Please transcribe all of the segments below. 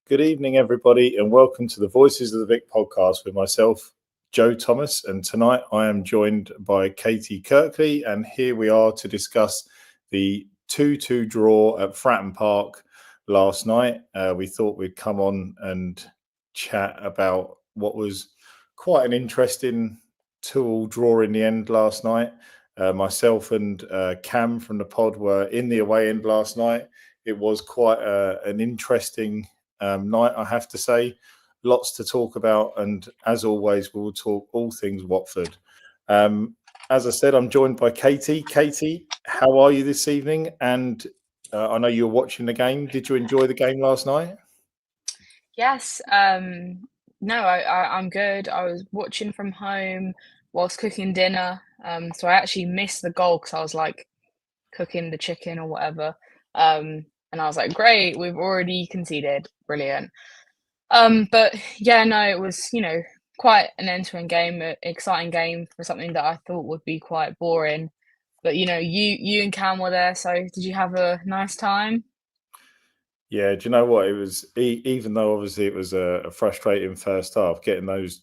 Good evening, everybody, and welcome to the Voices of the Vic podcast with myself, Joe Thomas. And tonight I am joined by Caity Kirkley, and here we are to discuss the 2-2 draw at Fratton Park last night. We thought we'd come on and chat about what was quite an interesting 2-2 draw in the end last night. Myself and Cam from the pod were in the away end last night. It was quite an interesting night, I have to say. Lots to talk about, and as always, we'll talk all things Watford. As I said, I'm joined by Caity. Caity, how are you this evening? And I know you were watching the game. Did you enjoy the game last night? Yes. I'm good. I was watching from home whilst cooking dinner. So I actually missed the goal because I was like cooking the chicken or whatever. And I was like, great, we've already conceded. Brilliant. But yeah, no, it was, quite an end-to-end game, an exciting game for something that I thought would be quite boring. But you and Cam were there, so did you have a nice time? Yeah, do you know what? It was, even though obviously it was a frustrating first half, getting those,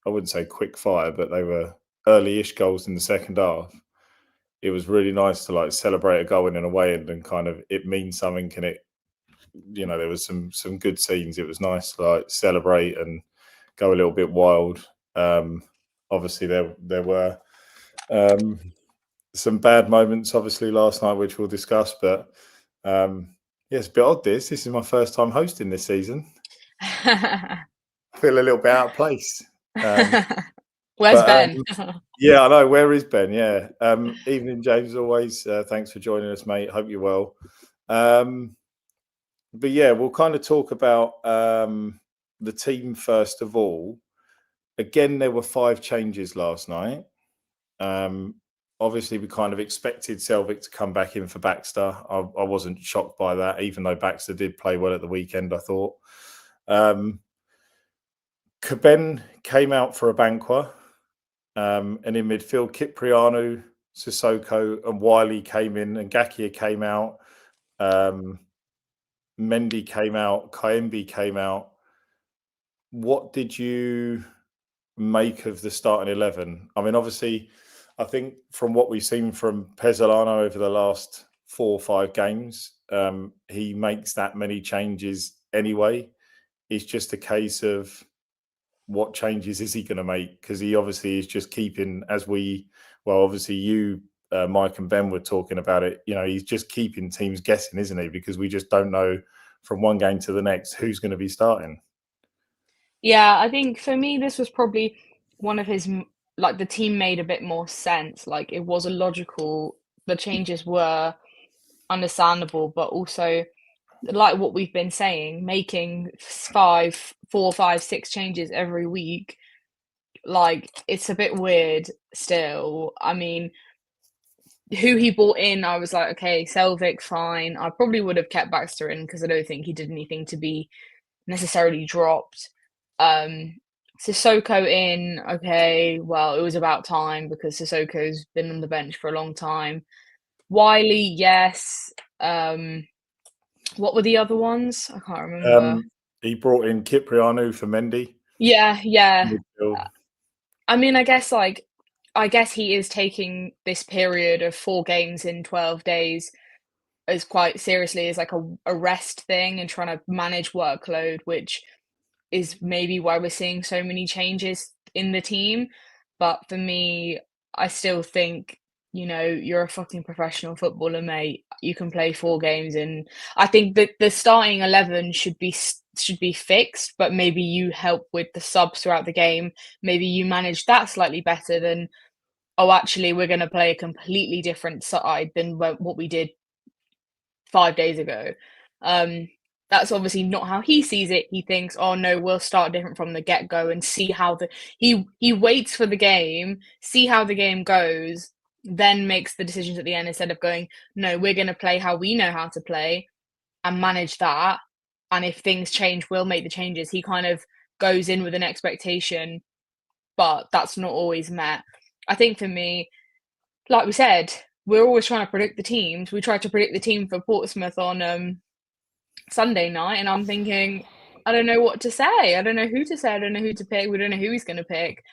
I wouldn't say quick fire, but they were early-ish goals in the second half. It was really nice to like celebrate a goal in an away end and kind of it means something, and it, there was some good scenes. It was nice to like celebrate and go a little bit wild. Obviously there were some bad moments obviously last night, which we'll discuss, but yeah, it's a bit odd. This is my first time hosting this season. I feel a little bit out of place. Where's Ben? Yeah, I know. Where is Ben? Yeah. Evening, James. Always. Thanks for joining us, mate. Hope you're well. But yeah, we'll kind of talk about the team first of all. Again, there were 5 changes last night. Obviously, we kind of expected Selvik to come back in for Baxter. I wasn't shocked by that, even though Baxter did play well at the weekend, I thought. Caben came out for Abanqua. And in midfield, Cipriano, Sissoko and Wiley came in, and Gakia came out. Mendy came out. Kayembe came out. What did you make of the starting 11? I mean, obviously, I think from what we've seen from Pezzolano over the last 4 or 5 games, he makes that many changes anyway. It's just a case of what changes is he going to make? Because he obviously is just keeping, obviously you, Mike and Ben were talking about it. He's just keeping teams guessing, isn't he? Because we just don't know from one game to the next who's going to be starting. Yeah, I think for me, this was probably one of his, the team made a bit more sense. Like it was the changes were understandable, but also like what we've been saying, making 4, 5, 6 changes every week, like it's a bit weird still. I mean, who he brought in, I was like, okay, Selvik, fine. I probably would have kept Baxter in because I don't think he did anything to be necessarily dropped. Sissoko in, okay, well, it was about time because Sissoko's been on the bench for a long time. Wiley, yes. What were the other ones? I can't remember. He brought in Cipriano for Mendy. Yeah. I mean, I guess he is taking this period of 4 games in 12 days as quite seriously as like a rest thing and trying to manage workload, which is maybe why we're seeing so many changes in the team. But for me, I still think, you're a fucking professional footballer, mate. You can play 4 games and I think that the starting 11 should be fixed, but maybe you help with the subs throughout the game. Maybe you manage that slightly better than, oh, actually, we're going to play a completely different side than what we did 5 days ago. That's obviously not how he sees it. He thinks, oh no, we'll start different from the get-go and see how he waits for the game, see how the game goes, then makes the decisions at the end instead of going, no, we're going to play how we know how to play and manage that. And if things change, we'll make the changes. He kind of goes in with an expectation, but that's not always met. I think for me, like we said, we're always trying to predict the teams. We tried to predict the team for Portsmouth on Sunday night, and I'm thinking, I don't know what to say. I don't know who to say. I don't know who to pick. We don't know who he's going to pick.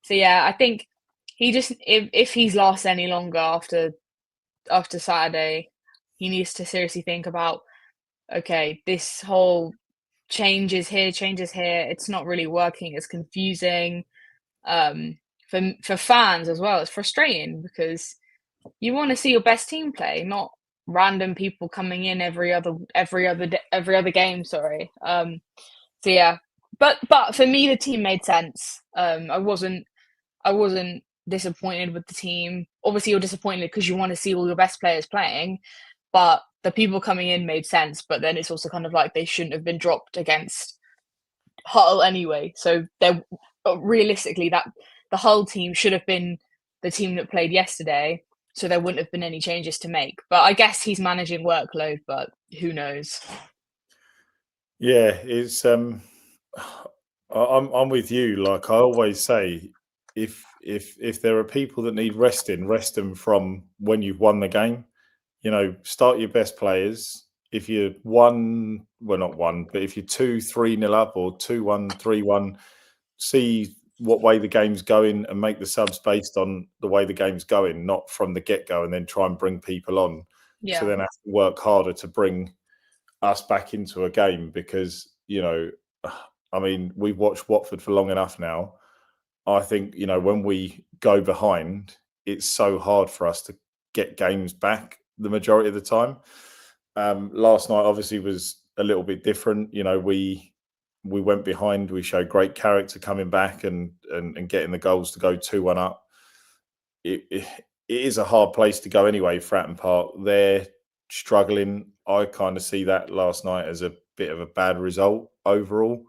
So yeah, I think he just if he's lost any longer after Saturday, he needs to seriously think about, okay, this whole changes here, it's not really working. It's confusing. For fans as well, it's frustrating because you want to see your best team play, not random people coming in every other game. Sorry. So yeah, but for me, the team made sense. I wasn't disappointed with the team. Obviously, you're disappointed because you want to see all your best players playing, but the people coming in made sense. But then it's also kind of like they shouldn't have been dropped against Hull anyway. So they're realistically that the Hull team should have been the team that played yesterday. So there wouldn't have been any changes to make. But I guess he's managing workload, but who knows? Yeah, it's I'm with you. Like I always say, if there are people that need resting, rest them from when you've won the game. You know, start your best players. If you're one, well not one, but if you're 2-3-0 up or 2-1, 3-1, see what way the game's going and make the subs based on the way the game's going, not from the get-go, and then try and bring people on to Yeah. then have to work harder to bring us back into a game because, you know, I mean, we've watched Watford for long enough now. I think, you know, when we go behind, it's so hard for us to get games back the majority of the time. Last night obviously was a little bit different. You know, we went behind, we showed great character coming back and getting the goals to go 2-1 up. It is a hard place to go anyway, Fratton Park. They're struggling. I kind of see that last night as a bit of a bad result overall.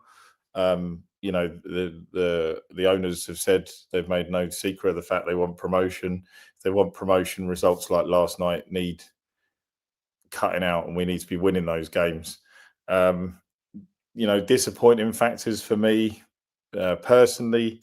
You know, the owners have said they've made no secret of the fact they want promotion. If they want promotion, results like last night need cutting out, and we need to be winning those games. You know, disappointing factors for me personally.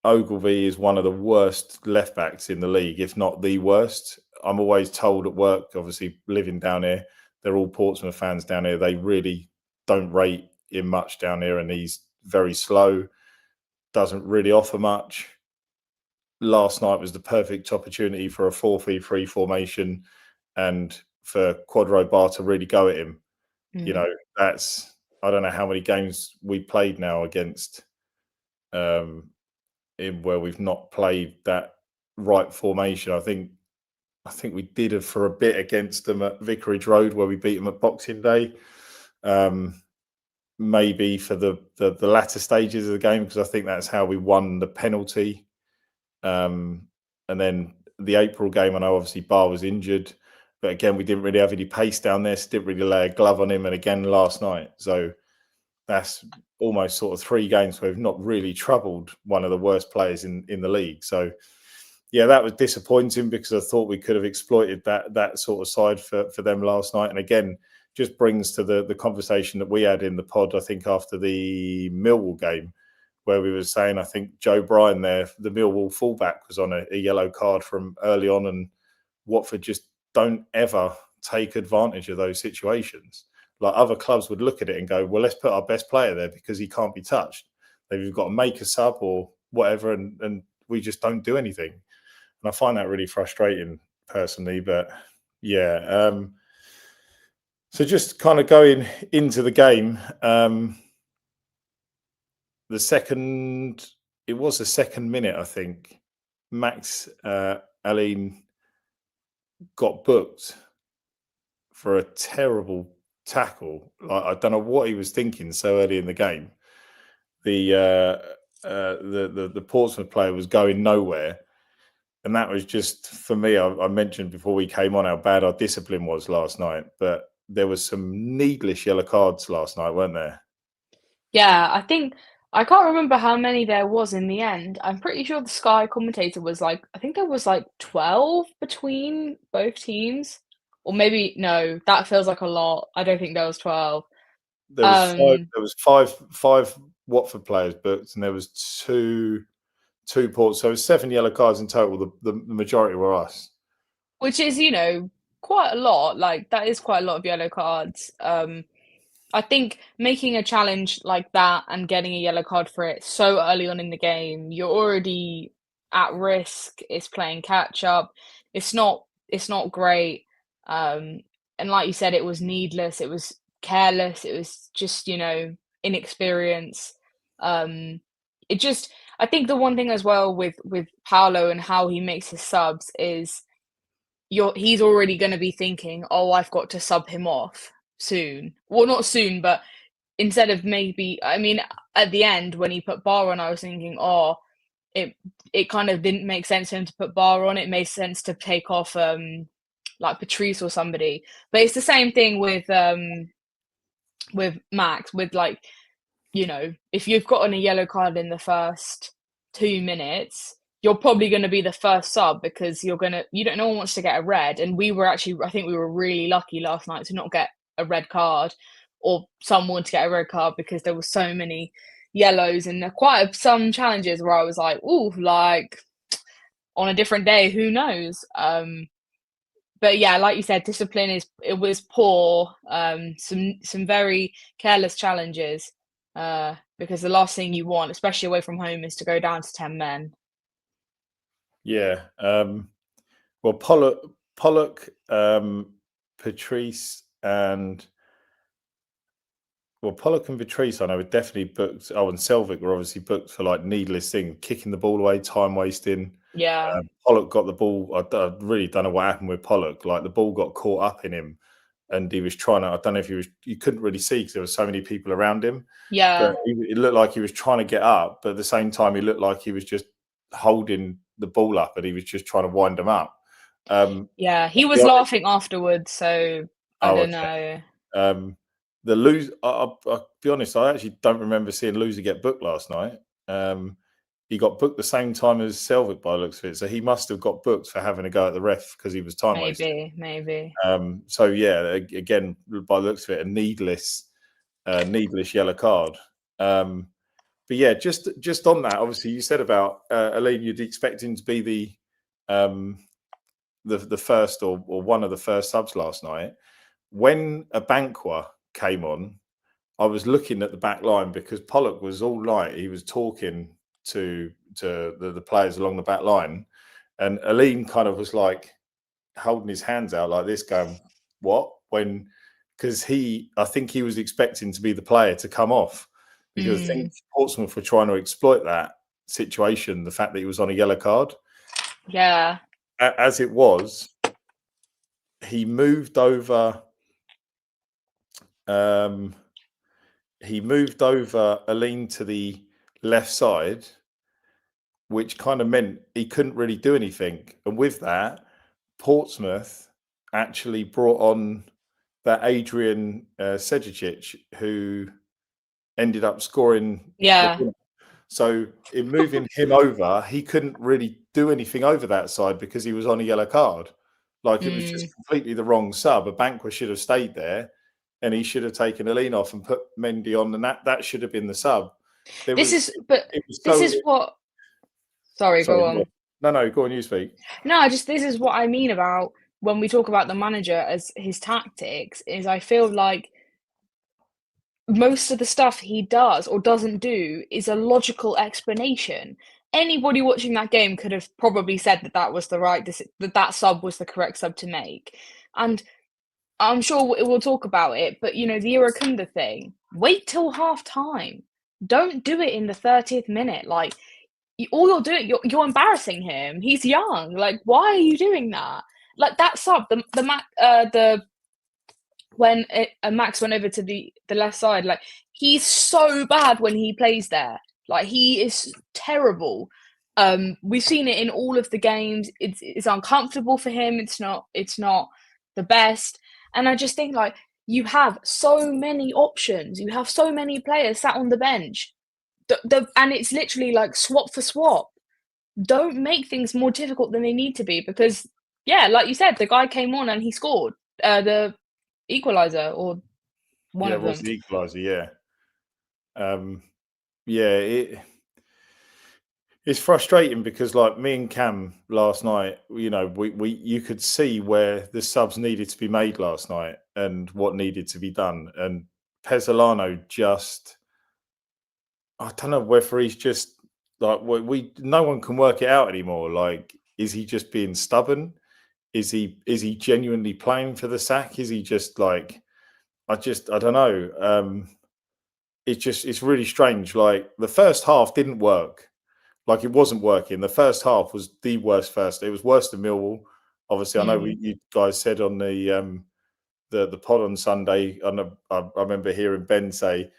Ogilvy is one of the worst left backs in the league, if not the worst. I'm always told at work, obviously living down here, they're all Portsmouth fans down here. They really don't rate him much down here, and he's very slow, doesn't really offer much. Last night was the perfect opportunity for a 4-3-3 formation and for Quadro Bar to really go at him. You know, that's, I don't know how many games we played now against in where we've not played that right formation. I think we did it for a bit against them at Vicarage Road where we beat them at Boxing Day. Maybe for the latter stages of the game, because I think that's how we won the penalty. And then the April game, I know obviously Barr was injured, but again, we didn't really have any pace down there, so didn't really lay a glove on him. And again, last night. So that's almost sort of 3 games where we've not really troubled one of the worst players in the league. So yeah, that was disappointing because I thought we could have exploited that sort of side for them last night. And again, just brings to the conversation that we had in the pod, I think after the Millwall game, where we were saying, I think Joe Bryan there, the Millwall fullback, was on a yellow card from early on, and Watford just don't ever take advantage of those situations. Like other clubs would look at it and go, well, let's put our best player there because he can't be touched. They've got to make a sub or whatever, and we just don't do anything. And I find that really frustrating personally. But yeah, so just kind of going into the game, the second minute, I think, Max Aline got booked for a terrible tackle. Like, I don't know what he was thinking so early in the game. The Portsmouth player was going nowhere. And that was just, for me, I mentioned before we came on how bad our discipline was last night. But there was some needless yellow cards last night, weren't there? Yeah, I can't remember how many there was in the end. I'm pretty sure the Sky commentator was like, I think there was like 12 between both teams. Or maybe no, that feels like a lot. I don't think there was 12. There was five Watford players booked, and there was two Ports. So it was 7 yellow cards in total. The majority were us. Which is, quite a lot. Like that is quite a lot of yellow cards. I think making a challenge like that and getting a yellow card for it so early on in the game, you're already at risk. It's playing catch up. It's not great. And like you said, it was needless. It was careless. It was just, inexperience. Um, it just I think the one thing as well with Paulo and how he makes his subs is he's already going to be thinking, oh, I've got to sub him off soon. Well, not soon, but instead of maybe, I mean, at the end when he put Bar on, I was thinking, oh, it kind of didn't make sense for him to put Bar on. It made sense to take off like Patrice or somebody. But it's the same thing with Max, with like, if you've gotten a yellow card in the first 2 minutes, you're probably going to be the first sub because no one wants to get a red. And I think we were really lucky last night to not get a red card, or someone to get a red card, because there were so many yellows and quite some challenges where I was like, ooh, like on a different day, who knows? But yeah, like you said, it was poor. Some very careless challenges. Because the last thing you want, especially away from home, is to go down to 10 men. Yeah. Well, Pollock, Patrice, and Pollock and Patrice, I know, were definitely booked. Oh, and Selvig were obviously booked for like needless thing, kicking the ball away, time wasting. Yeah. Pollock got the ball. I really don't know what happened with Pollock. Like the ball got caught up in him, and he was trying to. I don't know if you couldn't really see because there were so many people around him. Yeah. But it looked like he was trying to get up, but at the same time, he looked like he was just holding the ball up, and he was just trying to wind them up. Yeah, he was laughing afterwards, so I don't know. The loser, I'll be honest, I actually don't remember seeing Loser get booked last night. He got booked the same time as Selvig by the looks of it, so he must have got booked for having a go at the ref because he was time wasting. Maybe. So yeah, again, by the looks of it, a needless yellow card. But yeah, just on that, obviously, you said about Elaine, you'd expect him to be the first or one of the first subs last night. When Abankwa came on, I was looking at the back line because Pollock was all night. He was talking to the players along the back line, and Elaine kind of was like holding his hands out like this, going, "What?" Because I think he was expecting to be the player to come off, because I think Portsmouth were trying to exploit that situation, the fact that he was on a yellow card. Yeah. As it was, he moved over. He moved over Aline to the left side, which kind of meant he couldn't really do anything. And with that, Portsmouth actually brought on that Adrian Sejic, who ended up scoring. Yeah. So in moving him over, he couldn't really do anything over that side because he was on a yellow card. Like it was just completely the wrong sub. Abankwa should have stayed there, and he should have taken Aline off and put Mendy on, and that should have been the sub. This is what. Sorry, go on. No, go on, you speak. No, this is what I mean about when we talk about the manager as his tactics, is I feel like most of the stuff he does or doesn't do is a logical explanation. Anybody watching that game could have probably said that was the right that sub was the correct sub to make. And I'm sure we'll talk about it, but the Irakunda thing, wait till half time. Don't do it in the 30th minute. Like, all you're doing, you're embarrassing him. He's young. Like, why are you doing that? Like that sub, when Max went over to the left side, like he's so bad when he plays there. Like he is terrible. We've seen it in all of the games. It's uncomfortable for him. It's not the best. And I just think, like, you have so many options. You have so many players sat on the bench. And it's literally like swap for swap. Don't make things more difficult than they need to be, because, yeah, like you said, the guy came on and he scored the equaliser, or one of them. Yeah, it was the equaliser, yeah. It's frustrating because, like me and Cam last night, you could see where the subs needed to be made last night and what needed to be done. And Pezzolano just, I don't know whether he's just like, no one can work it out anymore. Like, is he just being stubborn? Is he genuinely playing for the sack? Is he just like, I don't know. It's really strange. Like, the first half didn't work. Like, it wasn't working. The first half was the worst first. It was worse than Millwall. Obviously, I know you guys said on the pod on Sunday, I remember hearing Ben say,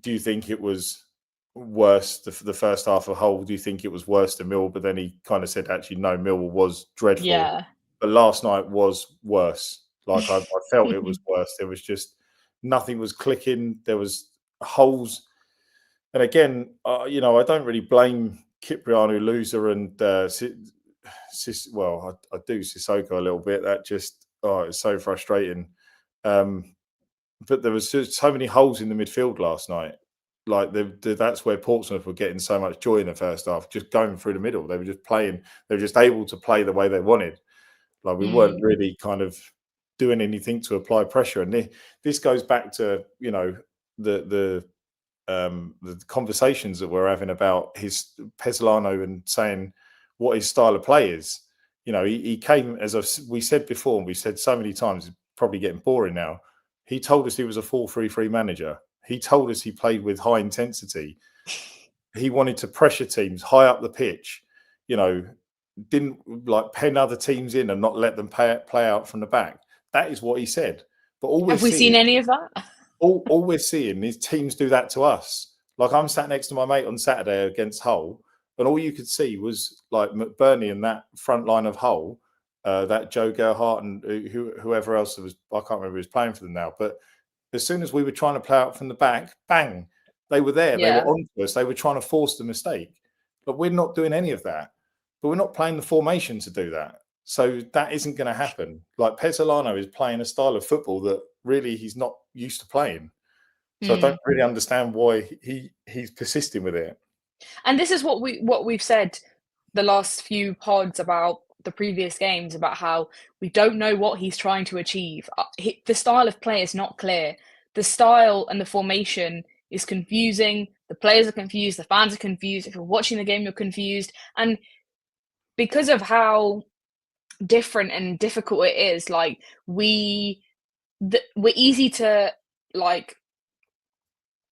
do you think it was worse, the first half of Hull? Do you think it was worse than Millwall? But then he kind of said, actually, no, Millwall was dreadful. Yeah. But last night was worse. Like, I felt it was worse. There was just, nothing was clicking. There was holes. And again, I don't really blame Kyprianou, Loser, and I do Sissoko a little bit. That just, it's so frustrating. But there was just so many holes in the midfield last night. Like, that's where Portsmouth were getting so much joy in the first half, just going through the middle. They were just playing. They were just able to play the way they wanted. Like, we weren't really kind of doing anything to apply pressure. And this goes back to, the conversations that we're having about his Pezzolano and saying what his style of play is. He came, as we said before, and we've said so many times, it's probably getting boring now. He told us he was a 4-3-3 manager. He told us he played with high intensity. He wanted to pressure teams high up the pitch. Didn't like pen other teams in and not let them play out from the back. That is what he said. But have we seen any of that? All we're seeing is teams do that to us. Like, I'm sat next to my mate on Saturday against Hull, and all you could see was like McBurney and that front line of Hull, that Joe Gerhardt and whoever else was. I can't remember who's playing for them now. But as soon as we were trying to play out from the back, bang, they were there. Yeah. They were onto us. They were trying to force the mistake. But we're not doing any of that. But we're not playing the formation to do that. So that isn't going to happen. Like, Pezzolano is playing a style of football that really he's not used to playing. So I don't really understand why he's persisting with it. And this is what we've said the last few pods about the previous games, about how we don't know what he's trying to achieve. The style of play is not clear. The style and the formation is confusing. The players are confused. The fans are confused. If you're watching the game, you're confused. And because of how different and difficult it is, like, we're easy to like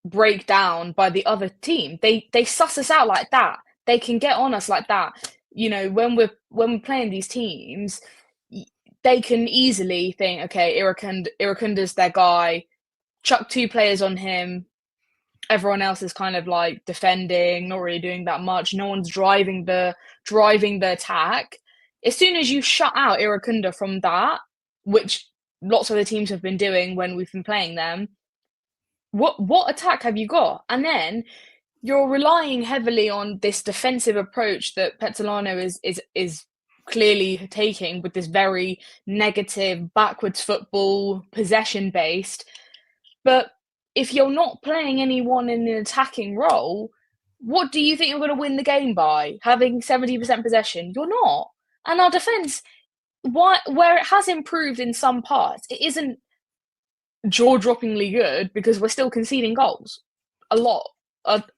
break down by the other team. They suss us out like that. They can get on us like that. When we're playing these teams, they can easily think, okay, Irakunda's their guy, chuck 2 players on him. Everyone else is kind of like defending, not really doing that much. No one's driving the attack. As soon as you shut out Irakunda from that, which lots of the teams have been doing when we've been playing them, what attack have you got? And then you're relying heavily on this defensive approach that Pezzolano is clearly taking, with this very negative, backwards football, possession based. But if you're not playing anyone in an attacking role, what do you think you're going to win the game by? Having 70% possession? You're not. And our defence, where it has improved in some parts, it isn't jaw-droppingly good, because we're still conceding goals a lot.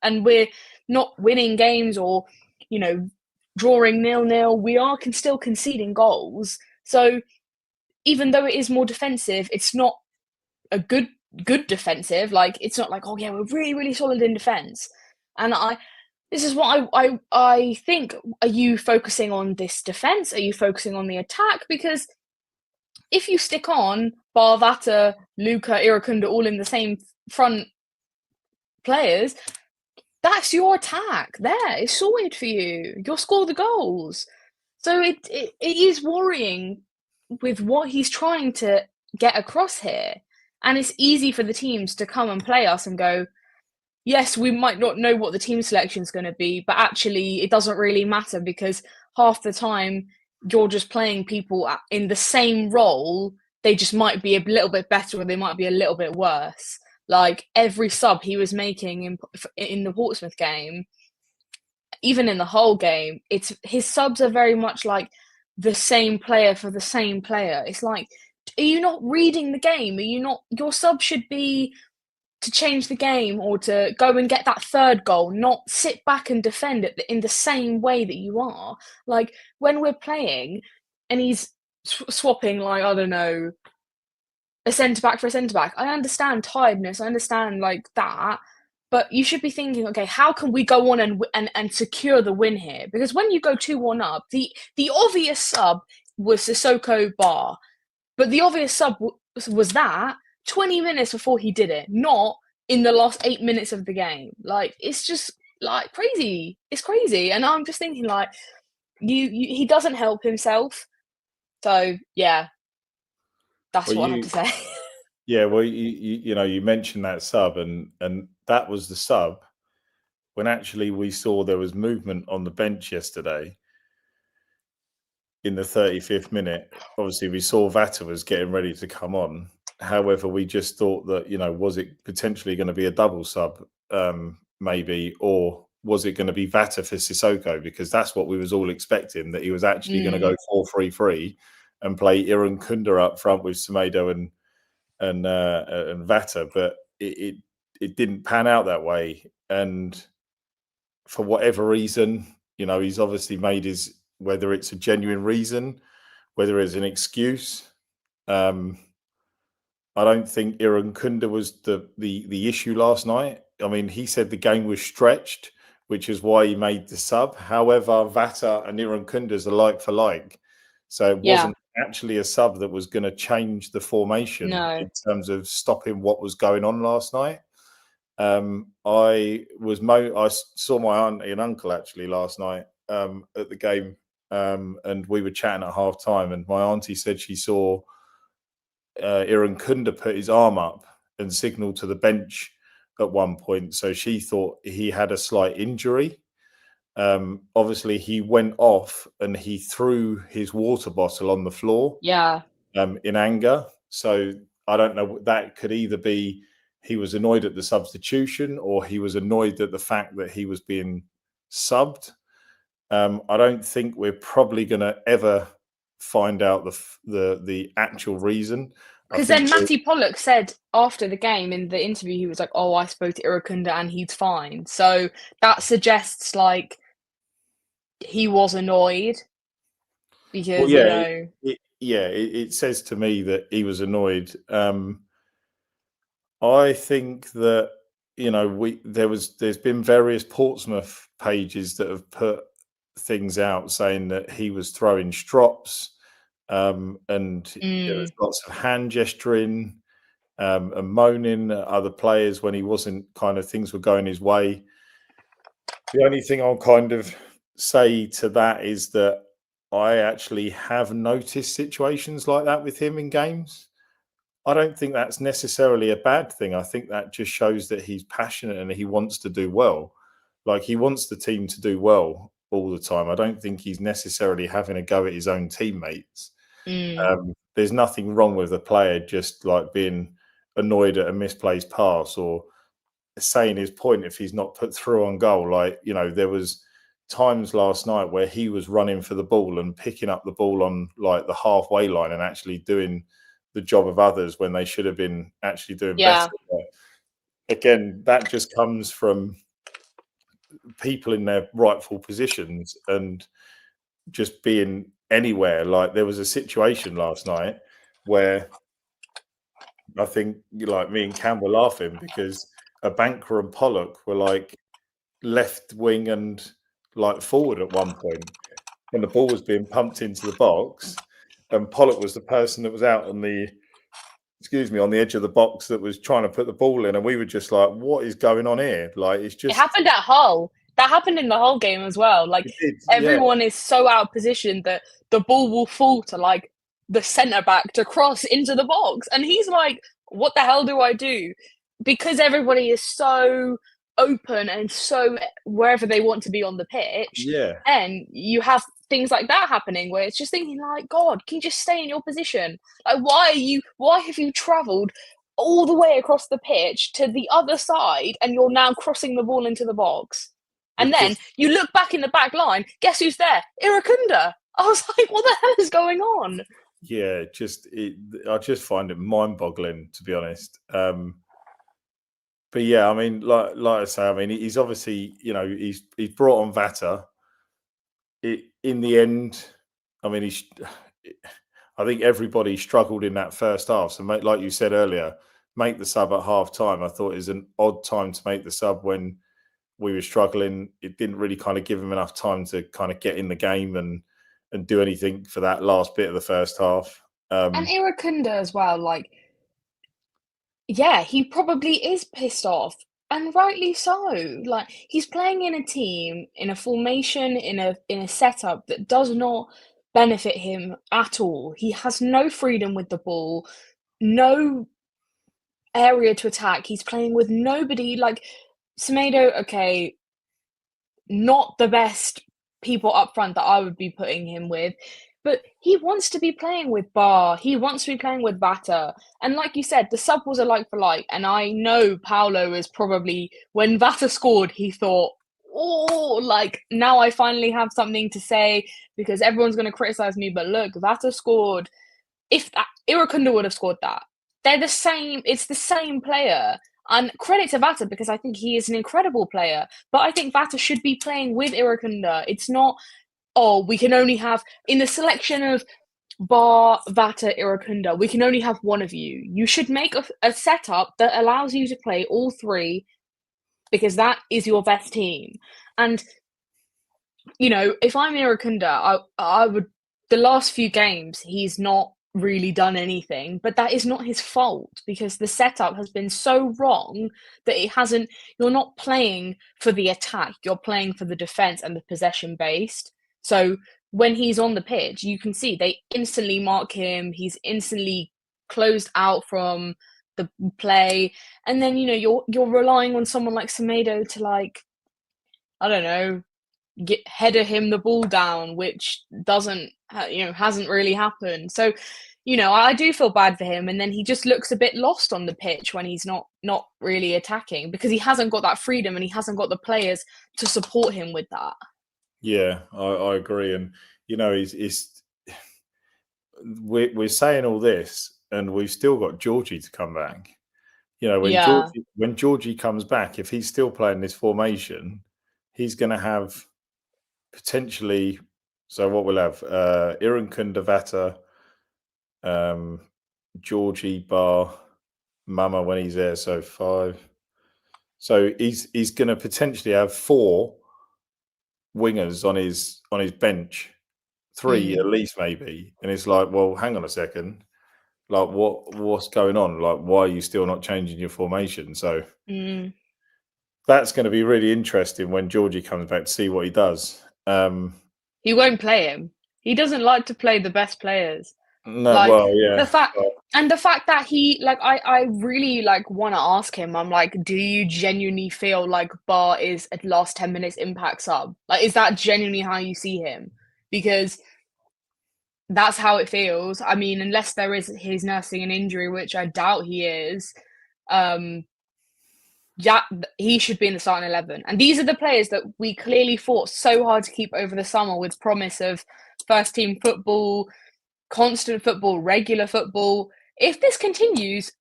And we're not winning games or, drawing 0-0. We are still conceding goals. So even though it is more defensive, it's not a good defensive. Like, it's not like, oh yeah, we're really, really solid in defense. And this is what I think. Are you focusing on this defense? Are you focusing on the attack? Because if you stick on Barvata, Luca, Irakunda all in the same front players, that's your attack. There, it's sorted for you. You'll score the goals. So it is worrying with what he's trying to get across here. And it's easy for the teams to come and play us and go, yes, we might not know what the team selection is going to be, but actually it doesn't really matter, because half the time you're just playing people in the same role. They just might be a little bit better, or they might be a little bit worse. Like, every sub he was making in the Portsmouth game, even in the whole game, his subs are very much like the same player for the same player. It's like, are you not reading the game? Are you not? Your sub should be to change the game or to go and get that third goal, not sit back and defend it in the same way that you are. Like, when we're playing and he's swapping, like, I don't know, a centre-back for a centre-back, I understand tiredness, I understand, like, that, but you should be thinking, "Okay, how can we go on and secure the win here?" Because when you go 2-1 up, the obvious sub was Sissoko Bar, but the obvious sub was that 20 minutes before he did it, not in the last 8 minutes of the game. Like, it's just, like, crazy. It's crazy, and I'm just thinking, like, he doesn't help himself. So, yeah, that's Well, what I have to say. yeah, well, you mentioned that sub, and that was the sub when actually we saw there was movement on the bench yesterday in the 35th minute. Obviously, we saw Vata was getting ready to come on. However, we just thought that, was it potentially going to be a double sub, maybe, or was it going to be Vata for Sissoko? Because that's what we was all expecting, that he was actually going to go 4-3-3 and play Iran Kunda up front with Semedo and Vata, but it didn't pan out that way. And for whatever reason, he's obviously made his, whether it's a genuine reason, whether it's an excuse. I don't think Iran Kunda was the issue last night. I mean, he said the game was stretched, which is why he made the sub. However, Vata and Iran Kunda's are like for like. So it wasn't actually a sub that was going to change the formation in terms of stopping what was going on last night. I saw my auntie and uncle actually last night at the game, and we were chatting at half time, and my auntie said she saw Iran Kunda put his arm up and signal to the bench at one point. So she thought he had a slight injury. Obviously, he went off and he threw his water bottle on the floor in anger. So I don't know, that could either be he was annoyed at the substitution or he was annoyed at the fact that he was being subbed. I don't think we're probably going to ever find out the actual reason. Because then Matty Pollock said after the game in the interview, he was like, "Oh, I spoke to Irakunda and he's fine." So that suggests like he was annoyed because it says to me that he was annoyed. I think that there's been various Portsmouth pages that have put things out saying that he was throwing strops, and there was lots of hand gesturing and moaning at other players when he wasn't things were going his way. The only thing I'll kind of say to that is that I actually have noticed situations like that with him in games. I don't think that's necessarily a bad thing. I think that just shows that he's passionate and he wants to do well. Like, he wants the team to do well all the time. I don't think he's necessarily having a go at his own teammates. There's nothing wrong with a player just like being annoyed at a misplaced pass or saying his point if he's not put through on goal. Like, there was times last night where he was running for the ball and picking up the ball on like the halfway line and actually doing the job of others when they should have been actually doing better. But again, that just comes from people in their rightful positions and just being anywhere. Like, there was a situation last night where I think like me and Cam were laughing because a banker and Pollock were like left wing and like forward at one point when the ball was being pumped into the box, and Pollock was the person that was out on the edge of the box that was trying to put the ball in, and we were just like, what is going on here? Like, it's just, it happened at Hull. That happened in the Hull game as well. Like, everyone is so out of position that the ball will fall to like the centre back to cross into the box, and he's like, what the hell do I do? Because everybody is so open and so wherever they want to be on the pitch, and you have things like that happening where it's just thinking like, God, can you just stay in your position? Like, why have you travelled all the way across the pitch to the other side and you're now crossing the ball into the box? And then you look back in the back line, guess who's there? Irakunda. I was like, what the hell is going on? Yeah, I just find it mind-boggling, to be honest. but yeah, I mean, like I say, I mean, he's obviously, he's brought on Vata. In the end, I mean, I think everybody struggled in that first half. So, like you said earlier, make the sub at half time. I thought it was an odd time to make the sub when we were struggling. It didn't really kind of give him enough time to kind of get in the game and do anything for that last bit of the first half. And Irakunda as well, like, yeah, he probably is pissed off, and rightly so. Like, he's playing in a team, in a formation, in a setup that does not benefit him at all. He has no freedom with the ball, no area to attack. He's playing with nobody. Like, Semedo, okay, not the best people up front that I would be putting him with, but he wants to be playing with Bar. He wants to be playing with Vata. And like you said, the sub was a like for like. And I know Paulo is probably, when Vata scored, he thought, oh, like now I finally have something to say because everyone's going to criticize me. But look, Vata scored. If that, Irakunda would have scored that. They're the same. It's the same player. And credit to Vata because I think he is an incredible player. But I think Vata should be playing with Irakunda. It's not, oh, we can only have, in the selection of Bar, Vata, Irakunda, we can only have one of you. You should make a setup that allows you to play all three because that is your best team. And, if I'm Irakunda, I would, the last few games, he's not really done anything, but that is not his fault because the setup has been so wrong that you're not playing for the attack, you're playing for the defense and the possession based. So when he's on the pitch, you can see they instantly mark him, he's instantly closed out from the play, and then you're relying on someone like Semedo to, like, I don't know, header him the ball down, which hasn't really happened. So, I do feel bad for him, and then he just looks a bit lost on the pitch when he's not really attacking because he hasn't got that freedom and he hasn't got the players to support him with that. Yeah, I agree, and we're saying all this, and we've still got Georgie to come back. When Georgie comes back, if he's still playing this formation, he's going to have potentially. So what we'll have: Irankunda, Vata, Georgie, Bar, Mama when he's there. So 5. So he's going to potentially have 4 wingers on his bench, 3 at least maybe. And it's like, well, hang on a second. Like what's going on? Like, why are you still not changing your formation? So that's going to be really interesting when Georgie comes back to see what he does. He won't play him. He doesn't like to play the best players. No, like, well, yeah. The fact that he, like, I really, like, want to ask him, I'm like, do you genuinely feel like Bar is at last 10 minutes impact sub? Like, is that genuinely how you see him? Because that's how it feels. I mean, unless he's nursing an injury, which I doubt he is, he should be in the starting 11. And these are the players that we clearly fought so hard to keep over the summer with promise of first team football, constant football, regular football. If this continues,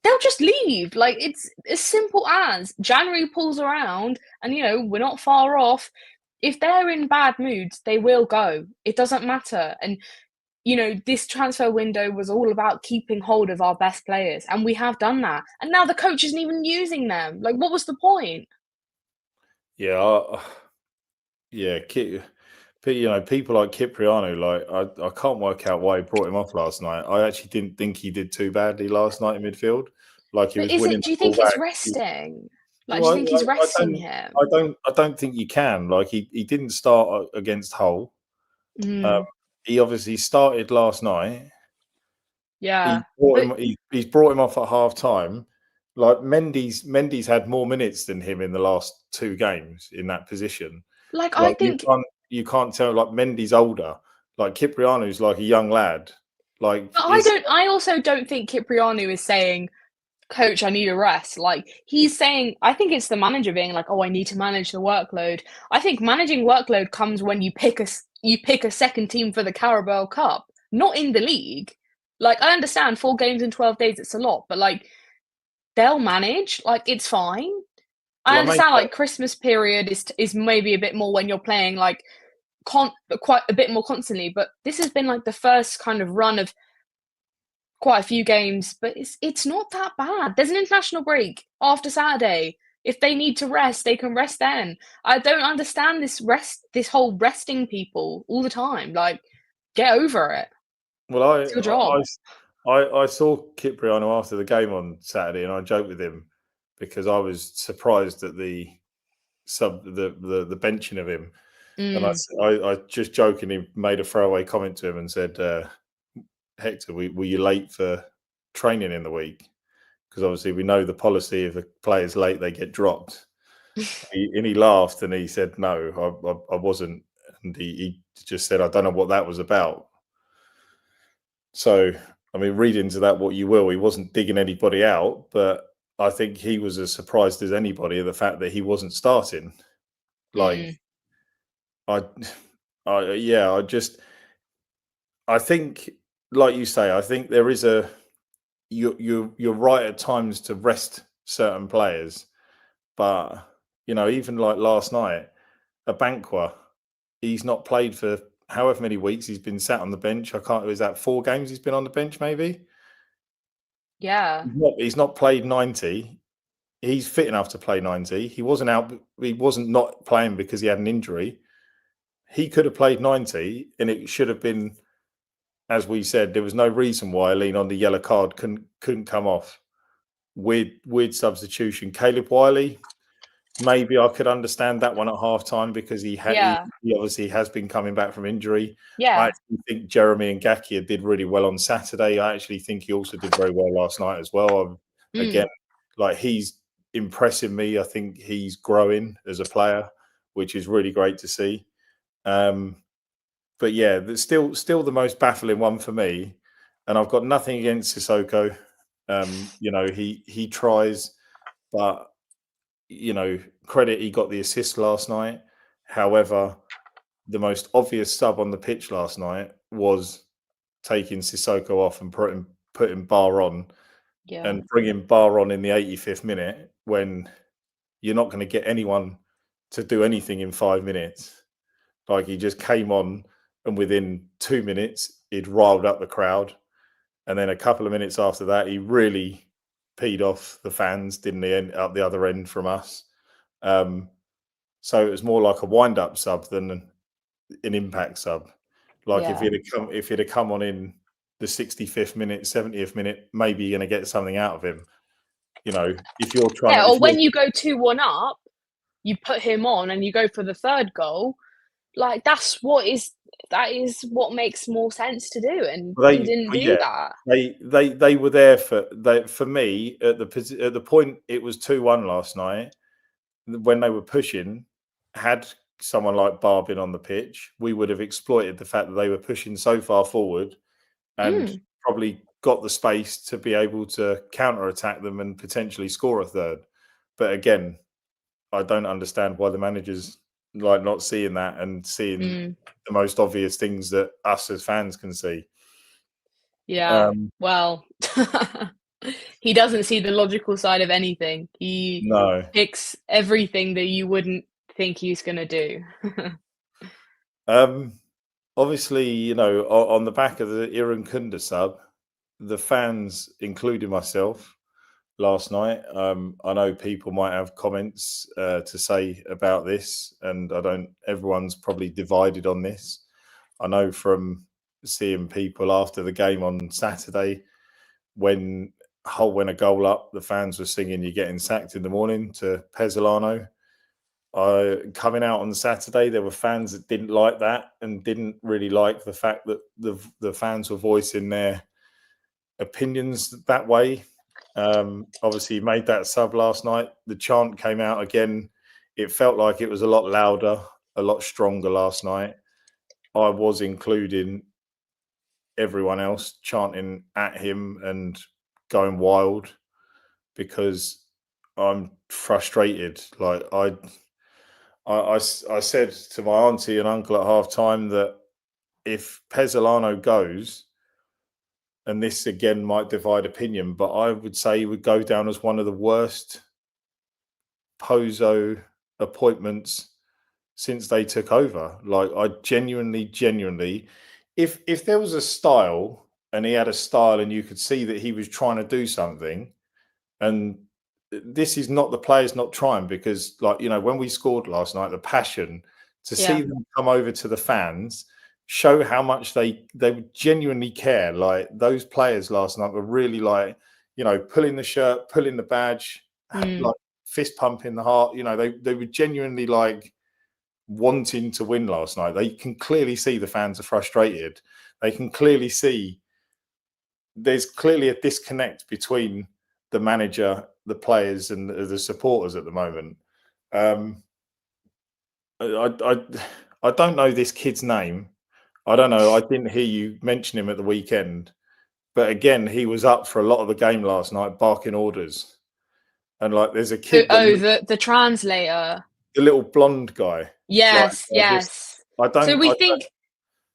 they'll just leave. Like, it's as simple as January pulls around and, we're not far off. If they're in bad moods, they will go. It doesn't matter. And, this transfer window was all about keeping hold of our best players. And we have done that. And now the coach isn't even using them. Like, what was the point? Yeah. Yeah. People like Cipriano, like I can't work out why he brought him off last night. I actually didn't think he did too badly last night in midfield. Like he was winning. Do you think it's resting? Like, do you think he's resting him? I don't think you can. Like he didn't start against Hull. He obviously started last night. Yeah, he's brought him off at half time. Like Mendy's had more minutes than him in the last 2 games in that position. Like I think you can't tell. Like Mendy's older. Like Cipriano's like a young lad. Like I also don't think Cipriano is saying, "Coach, I need a rest." Like, he's saying, I think it's the manager being like, "Oh, I need to manage the workload." I think managing workload comes when you pick a second team for the Carabao Cup, not in the league. Like, I understand 4 games in 12 days, it's a lot, but like, they'll manage. Like, it's fine. I understand, like, Christmas period is maybe a bit more when you're playing, like, quite a bit more constantly, but this has been, like, the first kind of run of quite a few games, but it's not that bad. There's an international break after Saturday. If they need to rest, they can rest then. I don't understand this whole resting people all the time. Like, get over it. Well, It's your job. I saw Cipriano after the game on Saturday, and I joked with him because I was surprised at the benching of him, and I just jokingly made a throwaway comment to him and said, Hector, were you late for training in the week? Because obviously we know the policy: if a player's late, they get dropped. And he laughed and he said, "No, I wasn't." And he just said, "I don't know what that was about." So, I mean, read into that what you will. He wasn't digging anybody out, but I think he was as surprised as anybody of the fact that he wasn't starting. Like, I think, like you say, I think there is you're right at times to rest certain players, but even like last night, Abankwah, he's not played for however many weeks. He's been sat on the bench. Is that 4 games he's been on the bench? Maybe. Yeah. He's not played 90. He's fit enough to play 90. He wasn't out. He wasn't not playing because he had an injury. He could have played 90, and it should have been, as we said, there was no reason why Lean on the yellow card couldn't come off. Weird substitution. Caleb Wiley, maybe I could understand that one at half time because he obviously has been coming back from injury. Yeah. I actually think Jeremy and Gakia did really well on Saturday. I actually think he also did very well last night as well. Again, like, he's impressing me. I think he's growing as a player, which is really great to see. But yeah, there's still the most baffling one for me, and I've got nothing against Sissoko. He tries, but credit, he got the assist last night. However, the most obvious sub on the pitch last night was taking Sissoko off and putting Bar on, and bringing Bar on in the 85th minute when you're not going to get anyone to do anything in 5 minutes. Like, he just came on, and within 2 minutes, he'd riled up the crowd. And then a couple of minutes after that, he really peed off the fans, didn't he, up the other end from us. So it was more like a wind-up sub than an impact sub. Like, if he'd have come on in the 65th minute, 70th minute, maybe you're going to get something out of him. If you're trying or when you go 2-1 up, you put him on and you go for the third goal. Like, that is what makes more sense to do, and he didn't do that. They were there for me at the point it was 2-1 last night. When they were pushing, had someone like Barbin on the pitch, we would have exploited the fact that they were pushing so far forward and probably got the space to be able to counter-attack them and potentially score a third. But again, I don't understand why the managers like not seeing that and seeing the most obvious things that us as fans can see. Yeah. Well, he doesn't see the logical side of anything. He picks everything that you wouldn't think he's going to do. Obviously, on the back of the Iran Kunda sub, the fans, including myself, last night, I know people might have comments to say about this, and everyone's probably divided on this. I know from seeing people after the game on Saturday, when Hull went a goal up, the fans were singing "You're getting sacked" in the morning to Pezzolano. Coming out on Saturday, there were fans that didn't like that and didn't really like the fact that the fans were voicing their opinions that way. Obviously, he made that sub last night. The chant came out again. It felt like it was a lot louder, a lot stronger last night. I was including everyone else chanting at him and going wild because I'm frustrated. Like, I said to my auntie and uncle at half time that if Pezzolano goes, and this again might divide opinion, but I would say he would go down as one of the worst Pozo appointments since they took over. Like, I genuinely, if there was a style and he had a style and you could see that he was trying to do something, and this is not the players not trying, because, like, you know, when we scored last night, the passion to see them come over to the fans, show how much they genuinely care. Like, those players last night were really, like, you know, pulling the shirt, pulling the badge, like fist pumping the heart. You know, they were genuinely like wanting to win last night. They can clearly see the fans are frustrated. They can clearly see there's clearly a disconnect between the manager, the players, and the supporters at the moment. I don't know this kid's name. I don't know. I didn't hear you mention him at the weekend, but again, he was up for a lot of the game last night, barking orders. And, like, there's a kid, the translator, the little blonde guy. yes, Like, yes. I don't. So we I think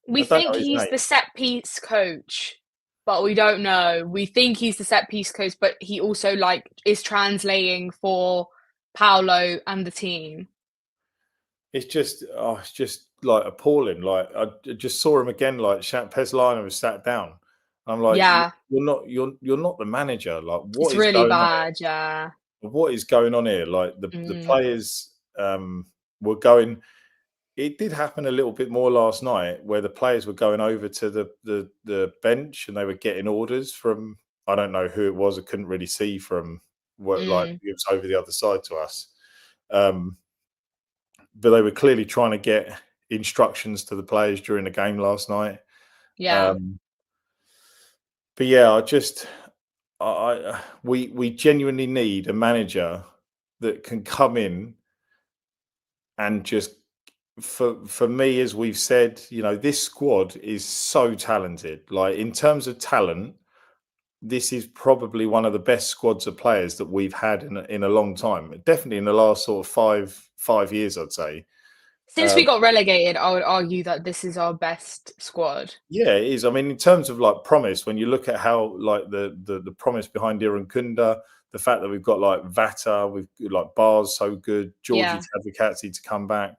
know his he's name. the set piece coach, but we don't know. We think he's the set piece coach, but he also, like, is translating for Paulo and the team. It's just like appalling. Like, I just saw him again. Like, Peslana was sat down. I'm like, Yeah, you're not the manager. Like, what it's is really going on bad. Yeah. here? What is going on here? Like, the Mm, players were going. It did happen a little bit more last night, where the players were going over to the bench and they were getting orders from, I don't know who it was. I couldn't really see from what, like, it was over the other side to us. But they were clearly trying to get instructions to the players during the game last night. yeah. But yeah, we genuinely need a manager that can come in and just, for me, as we've said, you know, this squad is so talented. Like, in terms of talent, this is probably one of the best squads of players that we've had in a long time. Definitely in the last sort of five years, I'd say. Since we got relegated, I would argue that this is our best squad. Yeah, it is. I mean, in terms of, like, promise, when you look at how, like, the promise behind Kunda, the fact that we've got, like, Vata, we've, like, Bar's so good, Georgie Caity to come back.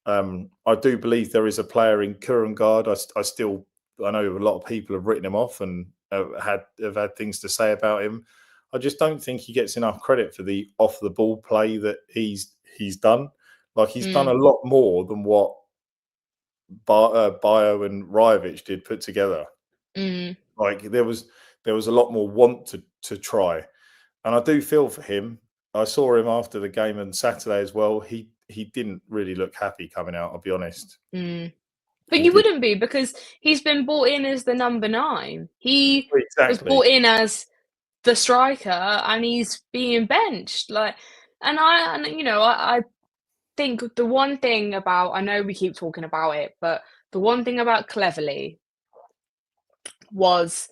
I do believe there is a player in Kurangard. I know a lot of people have written him off and have had things to say about him. I just don't think he gets enough credit for the off the ball play that he's done. Like, he's done a lot more than what Bio and Rajovic did put together. Like, there was a lot more want to try, and I do feel for him. I saw him after the game on Saturday as well. He didn't really look happy coming out, I'll be honest. But you wouldn't be, because he's been brought in as the number 9. He was brought in as the striker and he's being benched. Like, and I think the one thing about, I know we keep talking about it, but the one thing about Cleverley was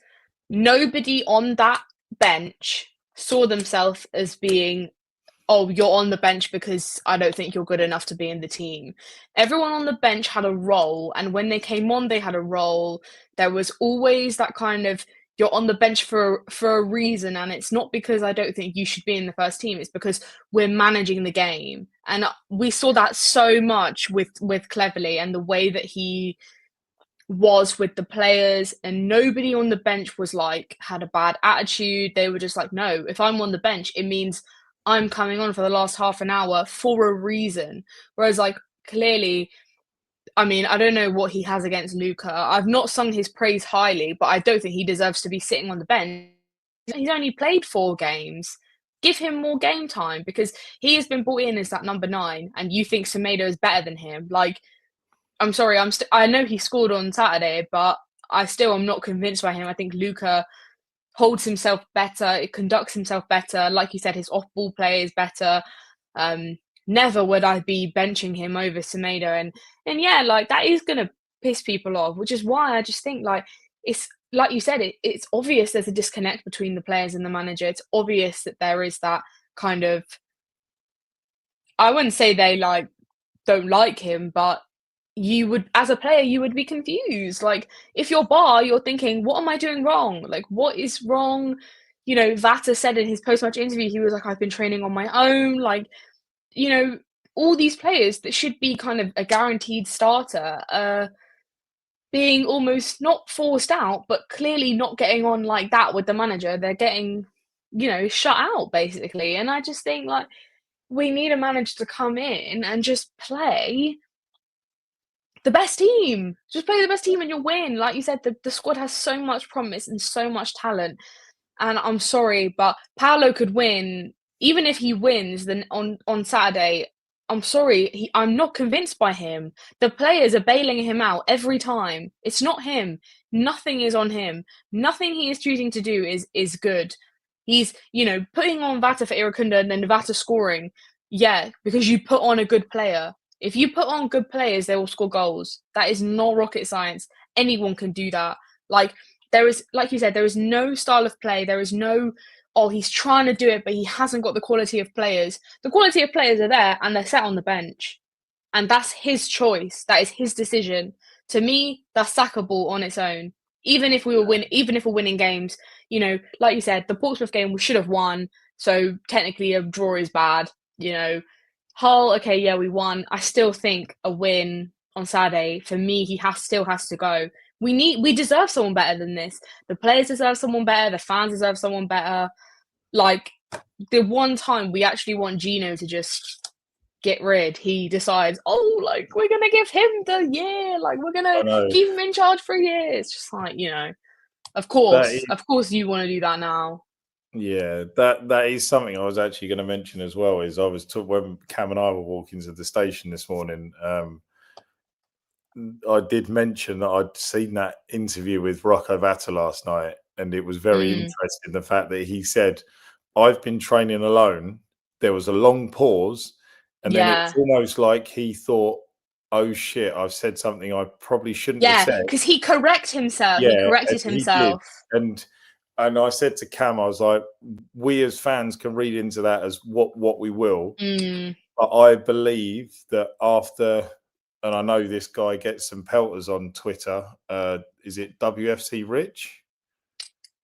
nobody on that bench saw themselves as being, oh, you're on the bench because I don't think you're good enough to be in the team. Everyone on the bench had a role, and when they came on, they had a role. There was always that kind of, you're on the bench for a reason, and it's not because I don't think you should be in the first team. It's because we're managing the game, and we saw that so much with Cleverley and the way that he was with the players, and nobody on the bench was like, had a bad attitude. They were just like, no, if I'm on the bench, it means I'm coming on for the last half an hour for a reason. Whereas, like, clearly, I mean, I don't know what he has against Luca. I've not sung his praise highly, but I don't think he deserves to be sitting on the bench. He's only played 4 games. Give him more game time, because he has been brought in as that number 9, and you think Semedo is better than him. Like, I'm sorry, I know he scored on Saturday, but I still am not convinced by him. I think Luca holds himself better, it conducts himself better. Like you said, his off-ball play is better. Never would I be benching him over Semedo. And yeah, like, that is going to piss people off, which is why I just think, like, it's like you said, it's obvious there's a disconnect between the players and the manager. It's obvious that there is that kind of, I wouldn't say they, like, don't like him, but you would, as a player, you would be confused. Like, if you're Bar, you're thinking, what am I doing wrong? Like, what is wrong? You know, Vata said in his post-match interview, he was like, I've been training on my own. Like, you know, all these players that should be kind of a guaranteed starter, being almost not forced out, but clearly not getting on like that with the manager. They're getting, you know, shut out basically. And I just think like we need a manager to come in and just play the best team. Just play the best team and you'll win. Like you said, the squad has so much promise and so much talent. And I'm sorry, but Paulo could win. Even if he wins then on Saturday, I'm sorry, I'm not convinced by him. The players are bailing him out every time. It's not him. Nothing is on him. Nothing he is choosing to do is good. He's, you know, putting on Vata for Irukunda and then Vata scoring. Yeah, because you put on a good player. If you put on good players, they will score goals. That is not rocket science. Anyone can do that. Like, there is, like you said, there is no style of play. There is no, oh, he's trying to do it, but he hasn't got the quality of players. The quality of players are there and they're sat on the bench. And that's his choice. That is his decision. To me, that's sackable on its own. Even if we're winning games, you know, like you said, the Portsmouth game we should have won. So technically a draw is bad. You know, Hull, okay, yeah, we won. I still think a win on Saturday, for me, still has to go. We deserve someone better than this. The players deserve someone better. The fans deserve someone better. Like, the one time we actually want Gino to just get rid, he decides, oh, like, we're going to give him the year. Like, we're going to keep him in charge for a year. It's just like, you know, of course you want to do that now. Yeah, that is something I was actually going to mention as well. Is I was when Cam and I were walking to the station this morning. I did mention that I'd seen that interview with Rocco Vata last night, and it was very interesting the fact that he said, "I've been training alone." There was a long pause, and then it's almost like he thought, "Oh shit, I've said something I probably shouldn't have said." Yeah, because he corrected himself. Yeah, he corrected he did. himself. And I said to Cam, I was like, we as fans can read into that as what we will. But I believe that after, and I know this guy gets some pelters on Twitter. Is it WFC Rich?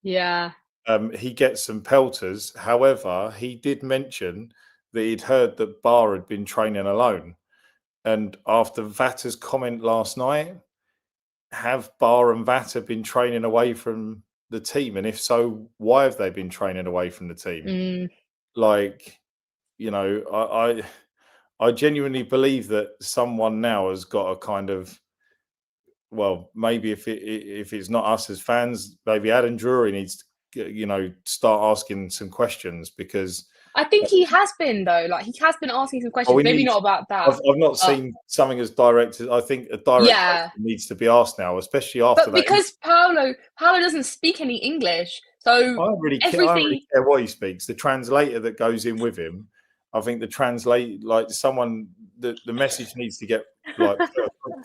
Yeah. He gets some pelters. However, he did mention that he'd heard that Bar had been training alone. And after Vata's comment last night, have Bar and Vata been training away from the team? And if so, why have they been training away from the team? Like, you know, I genuinely believe that someone now has got a kind of, well, maybe if it's not us as fans, maybe Adam Drury needs to, you know, start asking some questions, because I think he has been, though. Like, he has been asking some questions. Maybe not about that. I've not seen something as direct. I think a direct question needs to be asked now, especially after that. But because Paulo doesn't speak any English, so I don't really care what he speaks. The translator that goes in with him, I think like someone, the message needs to get like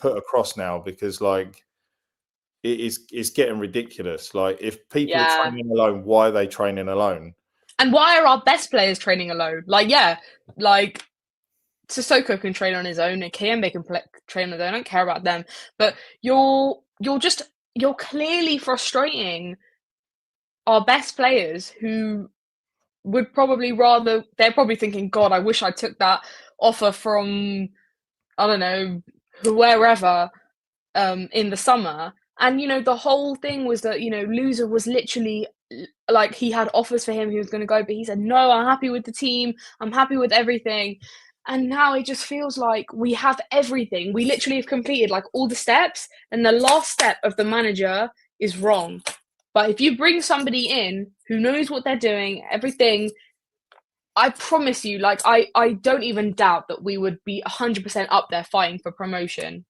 put across now, because like it's getting ridiculous. Like, if people are training alone, why are they training alone? And why are our best players training alone? Like, yeah, like Sissoko can train on his own, and Kayembe can train on his own. I don't care about them, but you're clearly frustrating our best players, who would probably rather, they're probably thinking, God, I wish I took that offer from, I don't know, wherever, in the summer. And, you know, the whole thing was that, you know, Loser was literally like, he had offers for him, he was going to go, but he said, no, I'm happy with the team, I'm happy with everything. And now it just feels like we have everything. We literally have completed like all the steps, and the last step of the manager is wrong. But if you bring somebody in who knows what they're doing, everything, I promise you, like, I don't even doubt that we would be 100% up there fighting for promotion.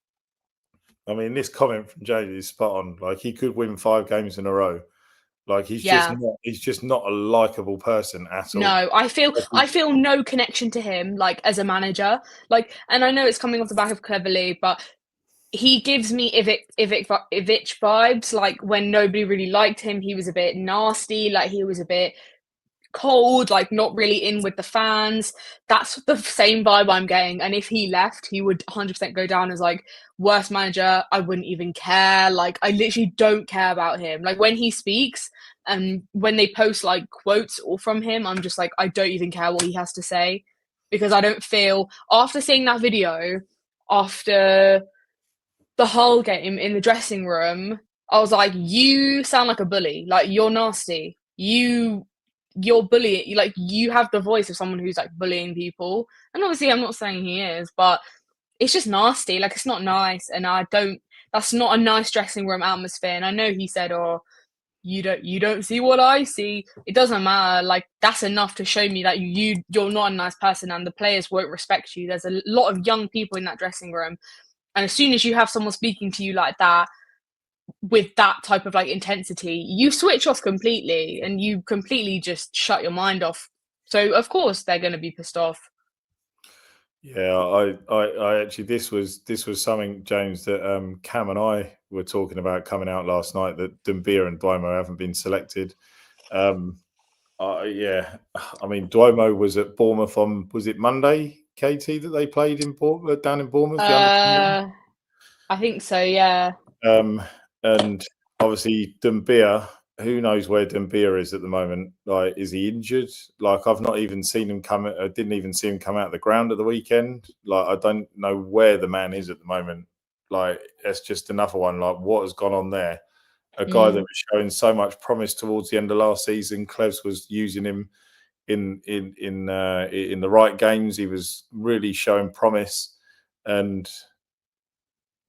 I mean, this comment from Jay is spot on. Like, he could win 5 games in a row. Like, he's just not a likable person at all. No, I feel no connection to him, like, as a manager. Like, and I know it's coming off the back of Cleverly, but he gives me Ivic vibes. Like, when nobody really liked him, he was a bit nasty. Like, he was a bit cold, like not really in with the fans. That's the same vibe I'm getting. And if he left, he would 100% go down as like worst manager. I wouldn't even care. Like I literally don't care about him. Like when he speaks and when they post like quotes or from him, I'm just like, I don't even care what he has to say, because I don't feel, after seeing that video, after the whole game in the dressing room, I was like, you sound like a bully. Like you're nasty. You're bullying. Like you have the voice of someone who's like bullying people. And obviously, I'm not saying he is, but it's just nasty. Like it's not nice, and I don't. That's not a nice dressing room atmosphere. And I know he said, "Oh, you don't see what I see." It doesn't matter. Like that's enough to show me that you're not a nice person, and the players won't respect you. There's a lot of young people in that dressing room, and as soon as you have someone speaking to you like that, with that type of like intensity, you switch off completely and you completely just shut your mind off. So of course they're going to be pissed off. Yeah, I actually, this was something, James, that Cam and I were talking about coming out last night, that Doumbia and Duomo haven't been selected. Yeah, I mean, Duomo was at Bournemouth on, was it Monday, Caity, that they played in down in Bournemouth? I think so, yeah. And obviously Doumbia, who knows where Doumbia is at the moment? Like, is he injured? Like, I've not even seen him come. I didn't even see him come out of the ground at the weekend. Like, I don't know where the man is at the moment. Like, that's just another one. Like, what has gone on there? A guy that was showing so much promise towards the end of last season. Klevs was using him in the right games. He was really showing promise, and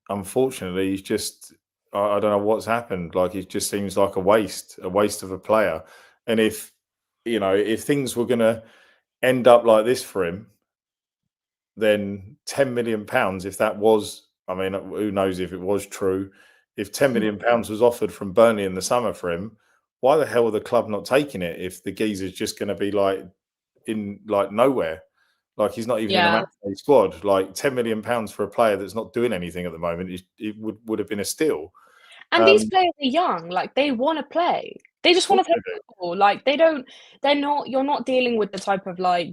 unfortunately, he's just, I don't know what's happened. Like, it just seems like a waste of a player. And if things were going to end up like this for him, then £10 million, if that was, I mean, who knows if it was true, if £10 million was offered from Burnley in the summer for him, why the hell are the club not taking it if the geezer's just going to be like in like nowhere? Like, he's not even in a match day squad. Like, £10 million for a player that's not doing anything at the moment, it would have been a steal. And these players are young, like they want to play. They just want to play football. Like you're not dealing with the type of like,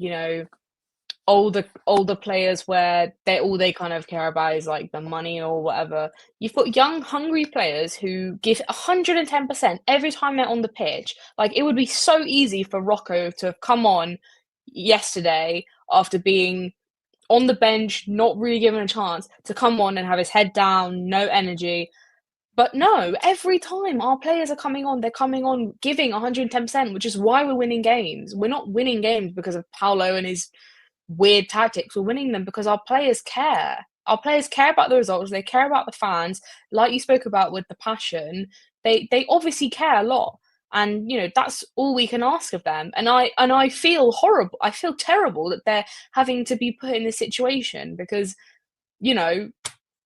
older players where all they kind of care about is like the money or whatever. You've got young, hungry players who give 110% every time they're on the pitch. Like it would be so easy for Rocco to have come on yesterday after being on the bench, not really given a chance, to come on and have his head down, no energy. But no, every time our players are coming on, they're coming on giving 110%, which is why we're winning games. We're not winning games because of Paulo and his weird tactics. We're winning them because our players care. Our players care about the results. They care about the fans. Like you spoke about with the passion, they obviously care a lot. And that's all we can ask of them. And I feel horrible. I feel terrible that they're having to be put in this situation because,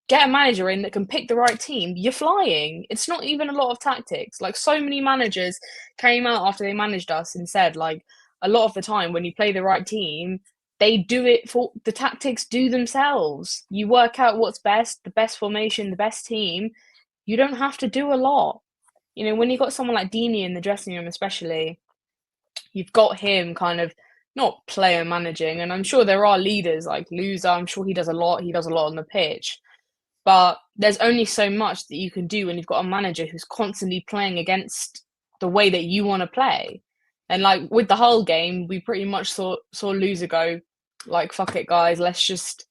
get a manager in that can pick the right team, you're flying. It's not even a lot of tactics. Like, so many managers came out after they managed us and said, like, a lot of the time when you play the right team, they do it for the tactics do themselves. You work out what's best, the best formation, the best team. You don't have to do a lot. When you've got someone like Dini in the dressing room, especially, you've got him kind of not player managing. And I'm sure there are leaders like Loser. I'm sure he does a lot. He does a lot on the pitch. But there's only so much that you can do when you've got a manager who's constantly playing against the way that you want to play. And like with the whole game, we pretty much saw Loser go, like, fuck it, guys, let's just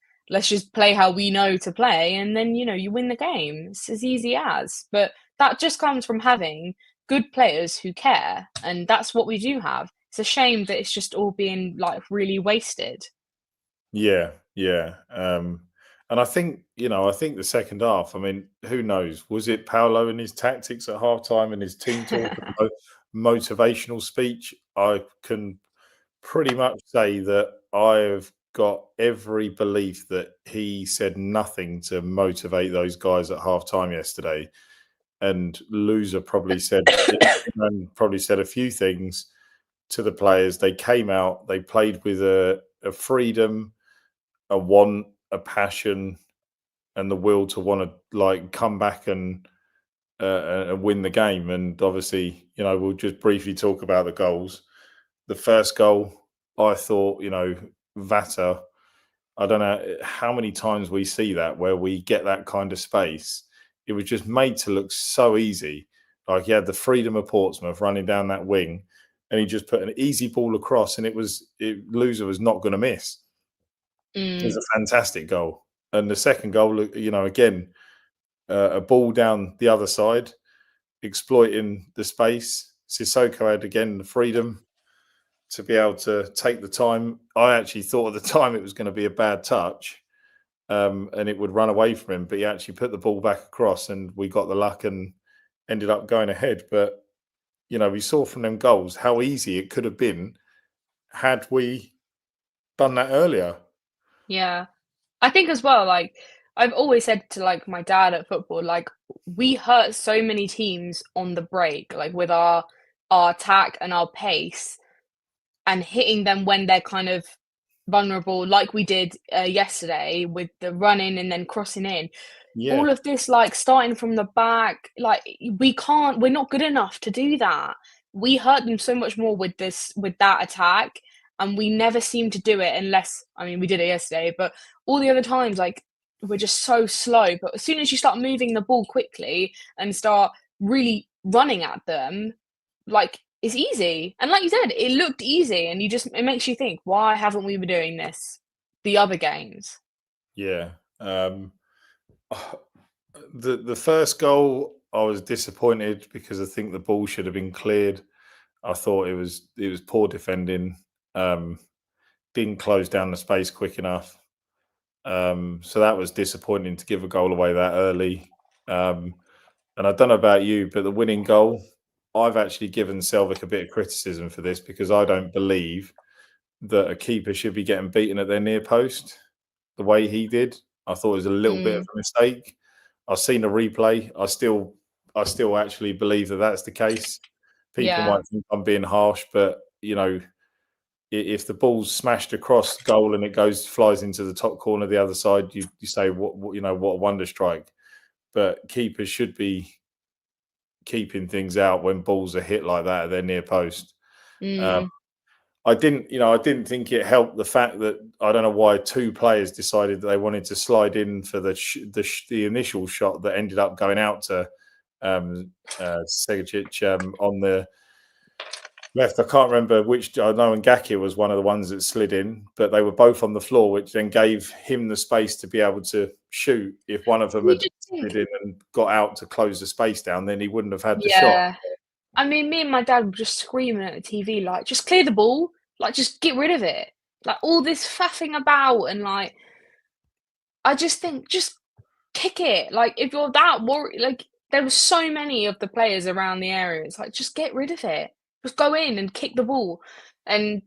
play how we know to play, and then you win the game. It's as easy as. But that just comes from having good players who care, and that's what we do have. It's a shame that it's just all being like really wasted. Yeah. And I think, the second half, I mean, who knows? Was it Paulo and his tactics at halftime and his team talk and motivational speech? I can pretty much say that I've got every belief that he said nothing to motivate those guys at halftime yesterday. And Loser probably said a few things to the players. They came out, they played with a freedom, a want, a passion, and the will to want to like come back and win the game. And obviously, we'll just briefly talk about the goals. the first goal, I thought, Vata, I don't know how many times we see that where we get that kind of space. It was just made to look so easy. Like he had the freedom of Portsmouth running down that wing, and he just put an easy ball across, and loser was not going to miss. It was a fantastic goal. And the second goal, again, a ball down the other side, exploiting the space. Sissoko had again the freedom to be able to take the time. I actually thought at the time it was going to be a bad touch, and it would run away from him, but he actually put the ball back across, and we got the luck and ended up going ahead. But we saw from them goals how easy it could have been had we done that earlier. Yeah. I think as well, like, I've always said to, like, my dad at football, like, we hurt so many teams on the break, like, with our attack and our pace and hitting them when they're kind of vulnerable, like we did, yesterday with the running and then crossing in. Yeah, All of this, like, starting from the back, like, we're not good enough to do that. We hurt them so much more with that attack, and we never seem to do it unless, I mean, we did it yesterday, but all the other times, like, we're just so slow. But as soon as you start moving the ball quickly and start really running at them, like, it's easy. And like you said, it looked easy, and it makes you think, why haven't we been doing this the other games? yeah. The first goal, I was disappointed because I think the ball should have been cleared. I thought it was poor defending. Didn't close down the space quick enough. So that was disappointing to give a goal away that early. And I don't know about you, but the winning goal, I've actually given Selvik a bit of criticism for this because I don't believe that a keeper should be getting beaten at their near post the way he did. I thought it was a little bit of a mistake. I've seen the replay. I still actually believe that that's the case. People Yeah. might think I'm being harsh, but if the ball's smashed across goal and it flies into the top corner of the other side, you say what a wonder strike. But keepers should be keeping things out when balls are hit like that at their near post. I didn't think it helped the fact that I don't know why two players decided that they wanted to slide in for the initial shot that ended up going out to Segic on the left. I can't remember which. I know Ngaki was one of the ones that slid in, but they were both on the floor, which then gave him the space to be able to shoot. If one of them You had just think, slid in and got out to close the space down, then he wouldn't have had the shot. yeah. I mean, me and my dad were just screaming at the TV, like, just clear the ball, like, just get rid of it. Like, all this faffing about, and like, I just think, just kick it. Like, if you're that worried, like, there were so many of the players around the area. It's like, just get rid of it. Just go in and kick the ball. And,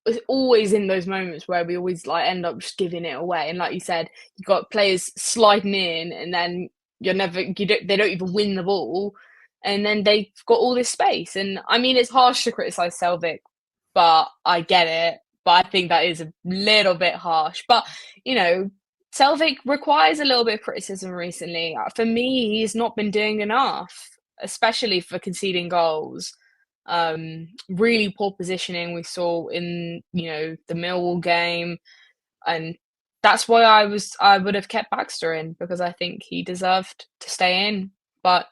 it's always in those moments where we always like end up just giving it away. And like you said, you got players sliding in, and then they don't even win the ball, and then they've got all this space. And I mean, it's harsh to criticize Selvik, but I get it. But I think that is a little bit harsh. But Selvik requires a little bit of criticism recently. For me, he's not been doing enough, especially for conceding goals. Really poor positioning we saw in the Millwall game, and that's why I would have kept Baxter in, because I think he deserved to stay in. But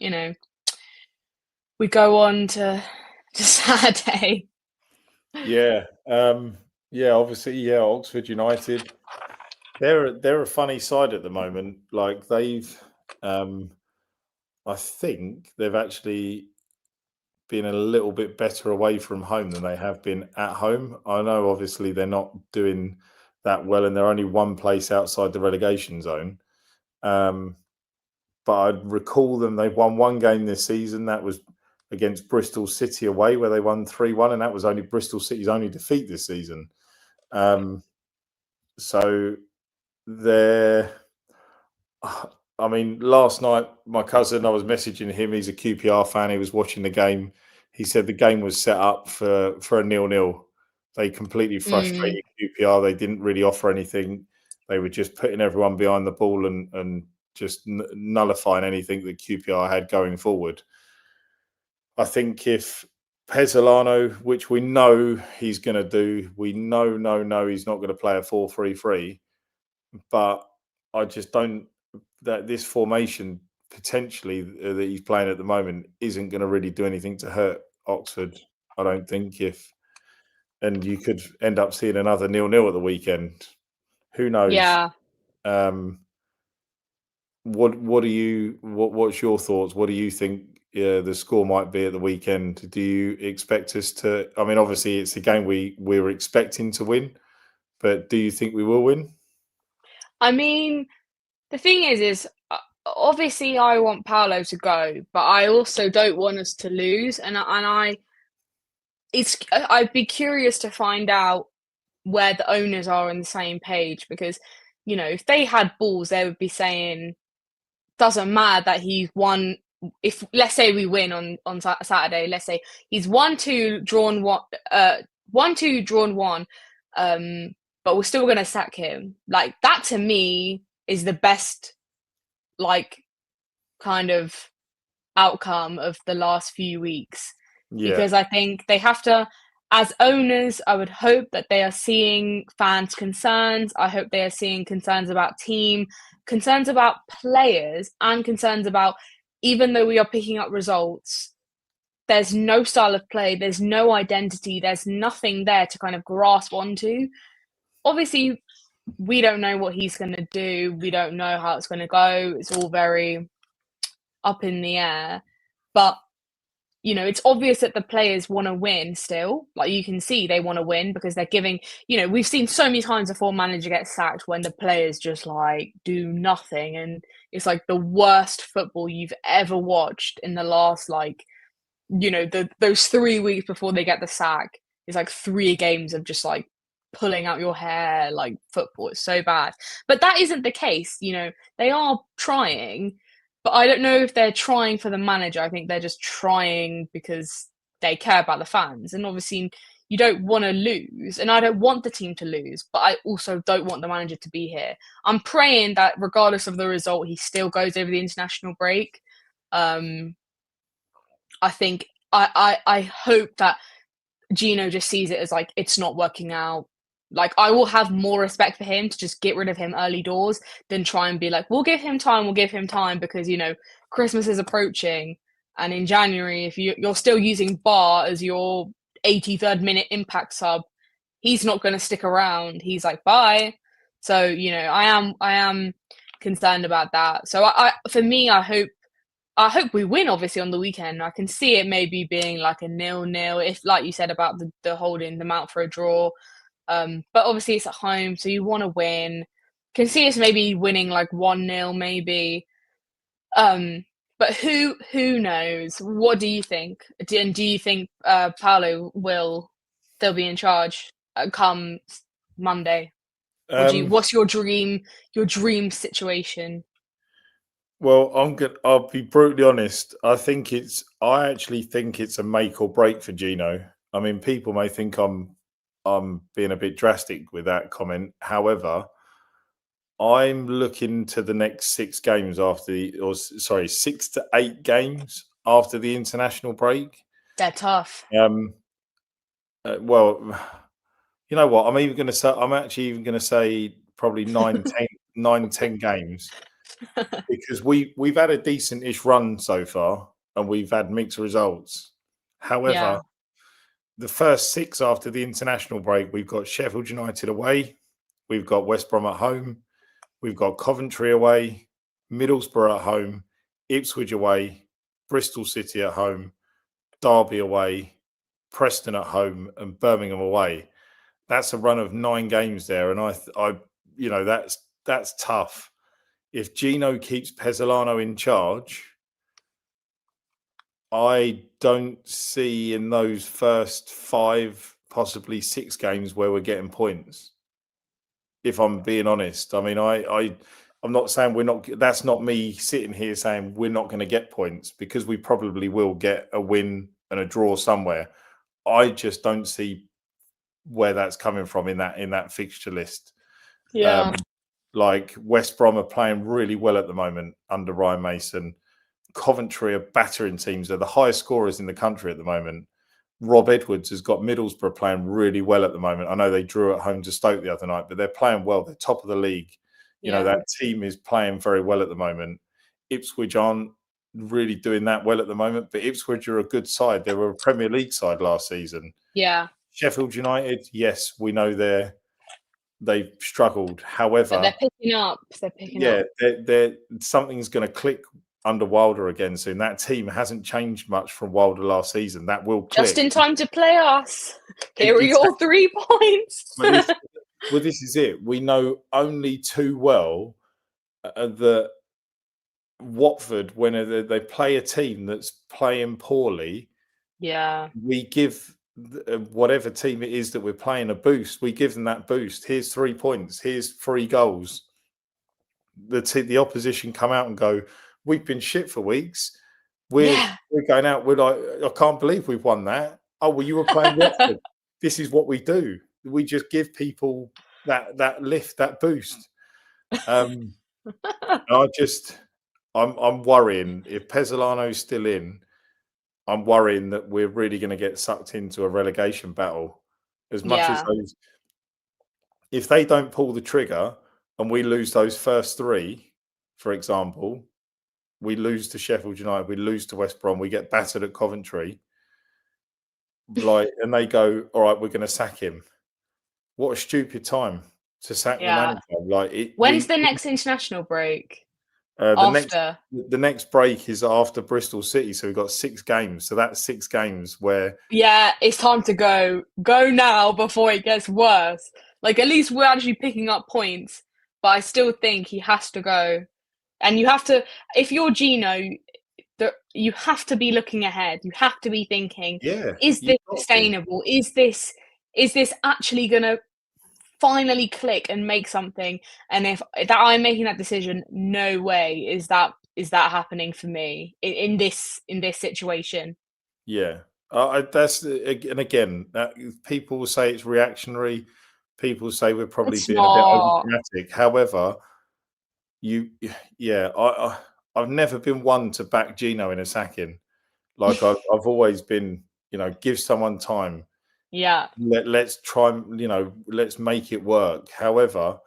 we go on to Saturday. Yeah, obviously, yeah. Oxford United, they're a funny side at the moment. Like I think they've actually been a little bit better away from home than they have been at home. I know, obviously, they're not doing that well, and they're only one place outside the relegation zone. But I'd recall them. They've won one game this season. That was against Bristol City away, where they won 3-1, and that was only Bristol City's only defeat this season. So they're. I mean, last night, my cousin, I was messaging him. He's a QPR fan. He was watching the game. He said the game was set up for a 0-0. They completely frustrated QPR. They didn't really offer anything. They were just putting everyone behind the ball and just nullifying anything that QPR had going forward. I think if Pezzolano, which we know he's going to do. We know he's not going to play a 4-3-3. But I just don't, that this formation potentially that he's playing at the moment isn't going to really do anything to hurt Oxford. I don't think and you could end up seeing another 0-0 at the weekend. Who knows? Yeah. What's your thoughts? What do you think the score might be at the weekend? Do you expect us to? I mean, obviously it's a game we're expecting to win, but do you think we will win? I mean, the thing is obviously I want Paulo to go, but I also don't want us to lose. I'd be curious to find out where the owners are on the same page because, if they had balls, they would be saying, doesn't matter that he's won. If let's say we win on Saturday, let's say he's 1-2 drawn 1, 1-2 drawn 1, but we're still gonna sack him. Like that to me is the best, like, kind of outcome of the last few weeks. Yeah. Because I think they have to, as owners, I would hope that they are seeing fans' concerns. I hope they are seeing concerns about team, concerns about players, and concerns about, even though we are picking up results, there's no style of play, there's no identity, there's nothing there to kind of grasp onto. Obviously, we don't know what he's going to do. We don't know how it's going to go. It's all very up in the air. But it's obvious that the players want to win still. Like, you can see they want to win because they're giving, we've seen so many times before manager gets sacked when the players just like do nothing. And it's like the worst football you've ever watched in the last, like, those 3 weeks before they get the sack. It's like 3 games of just like pulling out your hair, like football. It's so bad. But that isn't the case. They are trying. But I don't know if they're trying for the manager. I think they're just trying because they care about the fans. And obviously, you don't want to lose. And I don't want the team to lose. But I also don't want the manager to be here. I'm praying that regardless of the result, he still goes over the international break. I think I hope that Gino just sees it as like, it's not working out. Like, I will have more respect for him to just get rid of him early doors than try and be like, we'll give him time because, Christmas is approaching. And in January, if you're still using Bar as your 83rd minute impact sub, he's not going to stick around. He's like, bye. So, I am concerned about that. So for me, I hope we win, obviously, on the weekend. I can see it maybe being like a 0-0, if, like you said, about the holding them out for a draw. But obviously it's at home, so you want to win. Can see us maybe winning like 1-0, maybe. But who knows? What do you think? Do you think Paulo will still be in charge come Monday? What's your dream situation? Well, I'll be brutally honest. I actually think it's a make or break for Gino. I mean, people may think I'm being a bit drastic with that comment. However, I'm looking to the next 6 games 6 to 8 games after the international break. They're tough. Well, you know what? I'm actually even going to say probably 10 games. Because we've had a decent-ish run so far, and we've had mixed results. However, the first 6 after the international break, we've got Sheffield United away, we've got West Brom at home, we've got Coventry away, Middlesbrough at home, Ipswich away, Bristol City at home, Derby away, Preston at home, and Birmingham away. That's a run of 9 games there, and that's tough. If Gino keeps Pezzolano in charge, I don't see in those first 5, possibly 6 games where we're getting points. If I'm being honest, I mean, I'm not saying we're not. That's not me sitting here saying we're not going to get points, because we probably will get a win and a draw somewhere. I just don't see where that's coming from in that fixture list. Yeah. Like West Brom are playing really well at the moment under Ryan Mason. Coventry are battering teams. They're the highest scorers in the country at the moment. Rob Edwards has got Middlesbrough playing really well at the moment. I know they drew at home to Stoke the other night, but they're playing well. They're top of the league. You know, that team is playing very well at the moment. Ipswich aren't really doing that well at the moment, but Ipswich are a good side. They were a Premier League side last season. Yeah. Sheffield United, yes, we know they've struggled. However, but they're picking up. They're something's going to click under Wilder again soon. That team hasn't changed much from Wilder last season. That will click. Just in time to play us. Here are your 3 points. Well, this is it. We know only too well that Watford, when they play a team that's playing poorly, we give whatever team it is that we're playing a boost. We give them that boost. Here's 3 points. Here's 3 goals. The opposition come out and go, we've been shit for weeks. We're going out. We're like, I can't believe we've won that. Oh, well, you were playing Watford. This is what we do. We just give people that lift, that boost. I'm worrying if Pezzolano's still in. I'm worrying that we're really going to get sucked into a relegation battle. As much as those, if they don't pull the trigger and we lose those first 3, for example, we lose to Sheffield United, we lose to West Brom, we get battered at Coventry, and they go, all right, we're going to sack him. What a stupid time to sack the manager. When's the next international break? The next break is after Bristol City, so we've got 6 games. So that's 6 games where it's time to go now before it gets worse. Like, at least we're actually picking up points, but I still think he has to go. And you have to, if you're Gino, you have to be looking ahead. You have to be thinking, is this sustainable? Is this actually going to finally click and make something? And if that I'm making that decision, no way is that happening for me in this situation. That's, and again, people will say it's reactionary. People say we're probably being a bit overdramatic. However, I've never been one to back Gino in a sacking. Like I've always been, give someone time. Let's try, let's make it work. However,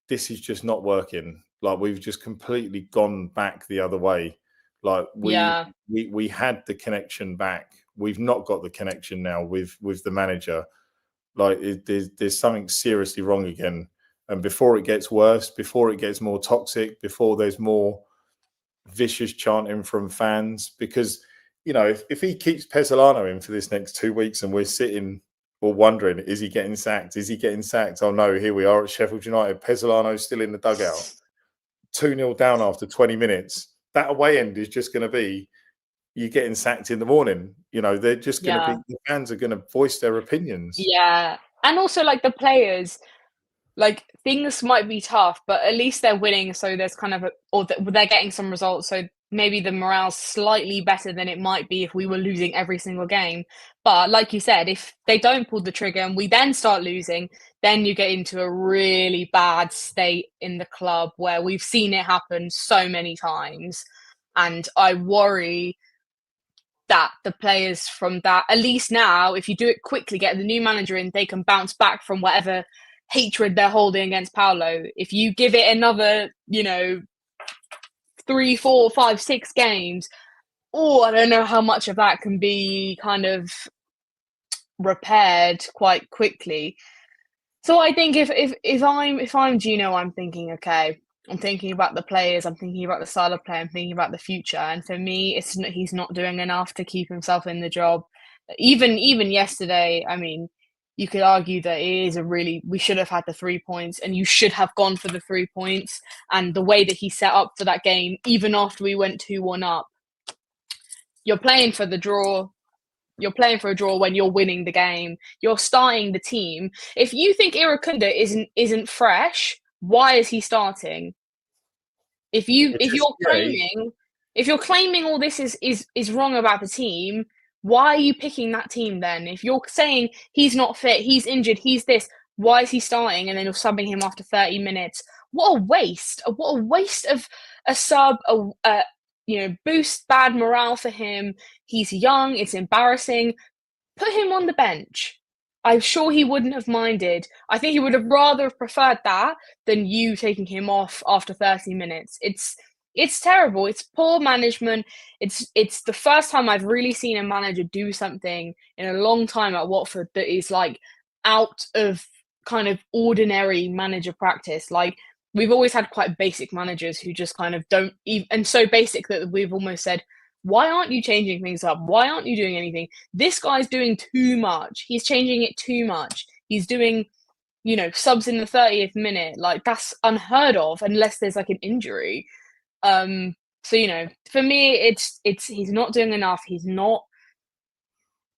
this is just not working. Like, we've just completely gone back the other way. Like, we had the connection back. We've not got the connection now with the manager. Like, there's something seriously wrong again. And before it gets worse, before it gets more toxic, before there's more vicious chanting from fans, because, if he keeps Pezzolano in for this next 2 weeks and we're sitting or wondering, is he getting sacked? Is he getting sacked? Oh no, here we are at Sheffield United. Pezzolano's still in the dugout. 2-0 down after 20 minutes. That away end is just going to be, you're getting sacked in the morning. They're just going to be, the fans are going to voice their opinions. Yeah. And also, like, the players, like, things might be tough, but at least they're winning. So there's kind of they're getting some results. So maybe the morale's slightly better than it might be if we were losing every single game. But like you said, if they don't pull the trigger and we then start losing, then you get into a really bad state in the club where we've seen it happen so many times. And I worry that the players from that, at least now, if you do it quickly, get the new manager in, they can bounce back from whatever hatred they're holding against Paulo. If you give it another, 3, 4, 5, 6 games, I don't know how much of that can be kind of repaired quite quickly. So I think if I'm Gino, I'm thinking, okay, I'm thinking about the players, I'm thinking about the style of play, I'm thinking about the future. And for me, he's not doing enough to keep himself in the job. Even yesterday, I mean, you could argue that it is we should have had the 3 points and you should have gone for the 3 points. And the way that he set up for that game, even after we went 2-1 up, you're playing for the draw. You're playing for a draw when you're winning the game. You're starting the team. If you think Irakunda isn't fresh, why is he starting? If you're claiming all this is wrong about the team, why are you picking that team then? If you're saying he's not fit, he's injured, he's this, why is he starting? And then you're subbing him after 30 minutes. What a waste! What a waste of a sub. Boost bad morale for him. He's young. It's embarrassing. put him on the bench. I'm sure he wouldn't have minded. I think he would have rather preferred that than you taking him off after 30 minutes. It's terrible. It's poor management. It's the first time I've really seen a manager do something in a long time at Watford that is like out of kind of ordinary manager practice. Like, we've always had quite basic managers who just kind of don't even, and so basic that we've almost said, why aren't you changing things up? Why aren't you doing anything? This guy's doing too much. He's changing it too much. He's doing, subs in the 30th minute. Like, that's unheard of unless there's like an injury. So, for me, it's he's not doing enough. He's not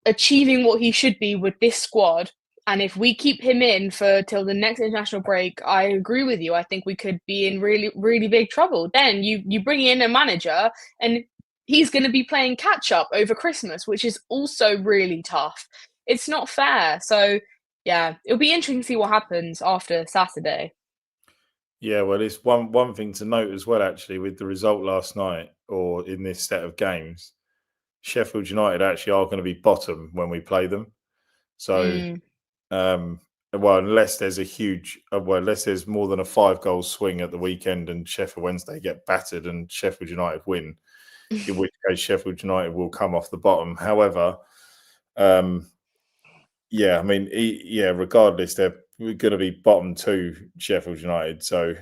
achieving what he should be with this squad. And if we keep him in for till the next international break, I agree with you. I think we could be in really, really big trouble. Then you bring in a manager and he's going to be playing catch up over Christmas, which is also really tough. It's not fair. So, yeah, it'll be interesting to see what happens after Saturday. Yeah, well, it's one thing to note as well, actually, with the result last night or in this set of games, Sheffield United actually are going to be bottom when we play them. So, well, unless there's unless there's more than a 5-goal swing at the weekend and Sheffield Wednesday get battered and Sheffield United win, in which case Sheffield United will come off the bottom. However, regardless, they're going to be bottom 2, Sheffield United. So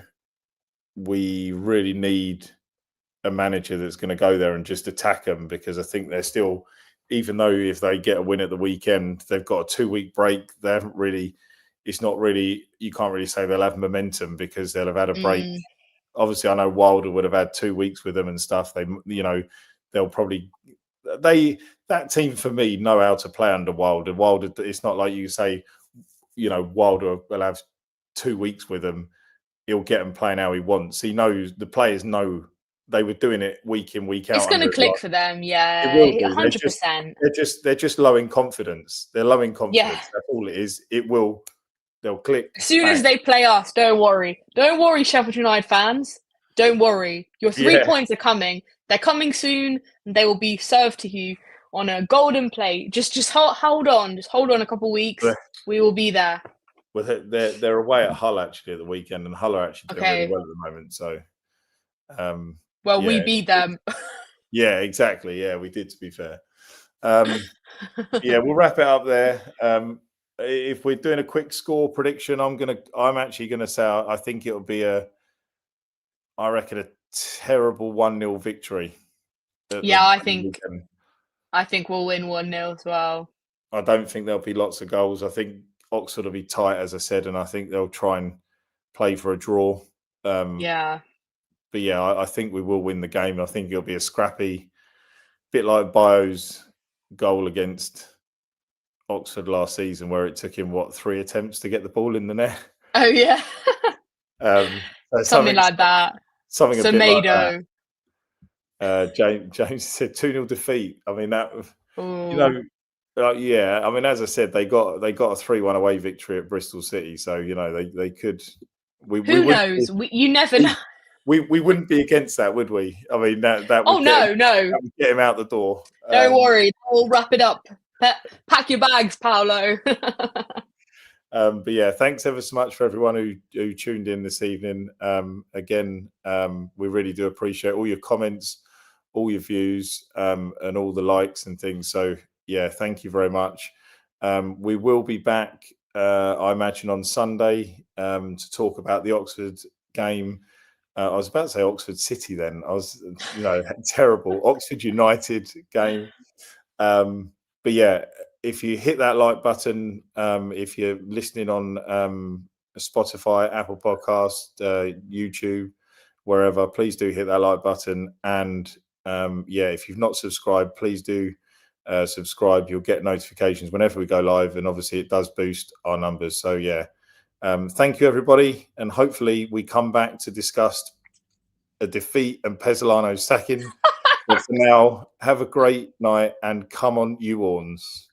we really need a manager that's going to go there and just attack them, because I think they're still, even though if they get a win at the weekend, they've got a 2-week break. They haven't really, it's not really, you can't really say they'll have momentum because they'll have had a break. Obviously, I know Wilder would have had 2 weeks with them and stuff. They'll probably, that team for me know how to play under Wilder. Wilder, it's not like you say, Wilder will have 2 weeks with them. He'll get them playing how he wants. He knows, the players know they were doing it week in, week out. It's going to click for them, yeah. It will do. 100%. They're just low in confidence. They're low in confidence. Yeah. That's all it is. They'll click. As soon as they play us, don't worry. Don't worry, Sheffield United fans. Don't worry. Your 3 points are coming. They're coming soon, and they will be served to you on a golden plate. Just hold on. Just hold on a couple of weeks. We will be there. Well, they're away at Hull actually at the weekend, and Hull are actually doing really well at the moment. So, we beat them. Yeah, exactly. Yeah, we did, to be fair. We'll wrap it up there. If we're doing a quick score prediction, I'm actually gonna say I think it'll be I reckon a terrible 1-0 victory. I think we'll win 1-0 as well. I don't think there'll be lots of goals. I think Oxford will be tight, as I said, and I think they'll try and play for a draw. But I think we will win the game. I think it'll be a scrappy, bit like Bio's goal against Oxford last season, where it took him 3 attempts to get the ball in the net. Oh yeah, something like that. Something a bit like that. James said 2-0 defeat. I mean that. I mean, as I said, they got a 3-1 away victory at Bristol City, so they could. Who knows? You never know. We wouldn't be against that, would we? I mean, that would that would get him out the door. Don't worry, we'll wrap it up. Pack your bags, Paulo. But yeah, thanks ever so much for everyone who tuned in this evening. Again, we really do appreciate all your comments, all your views, and all the likes and things. So yeah, thank you very much. We will be back, I imagine, on Sunday to talk about the Oxford game. I was about to say Oxford City then. I was, terrible. Oxford United game. But yeah, if you hit that like button, if you're listening on Spotify, Apple Podcast, YouTube, wherever, please do hit that like button. And if you've not subscribed, please do subscribe. You'll get notifications whenever we go live. And obviously it does boost our numbers. So yeah, thank you, everybody. And hopefully we come back to discuss a defeat and Pesolano's sacking. But for now, have a great night and come on, you Orns.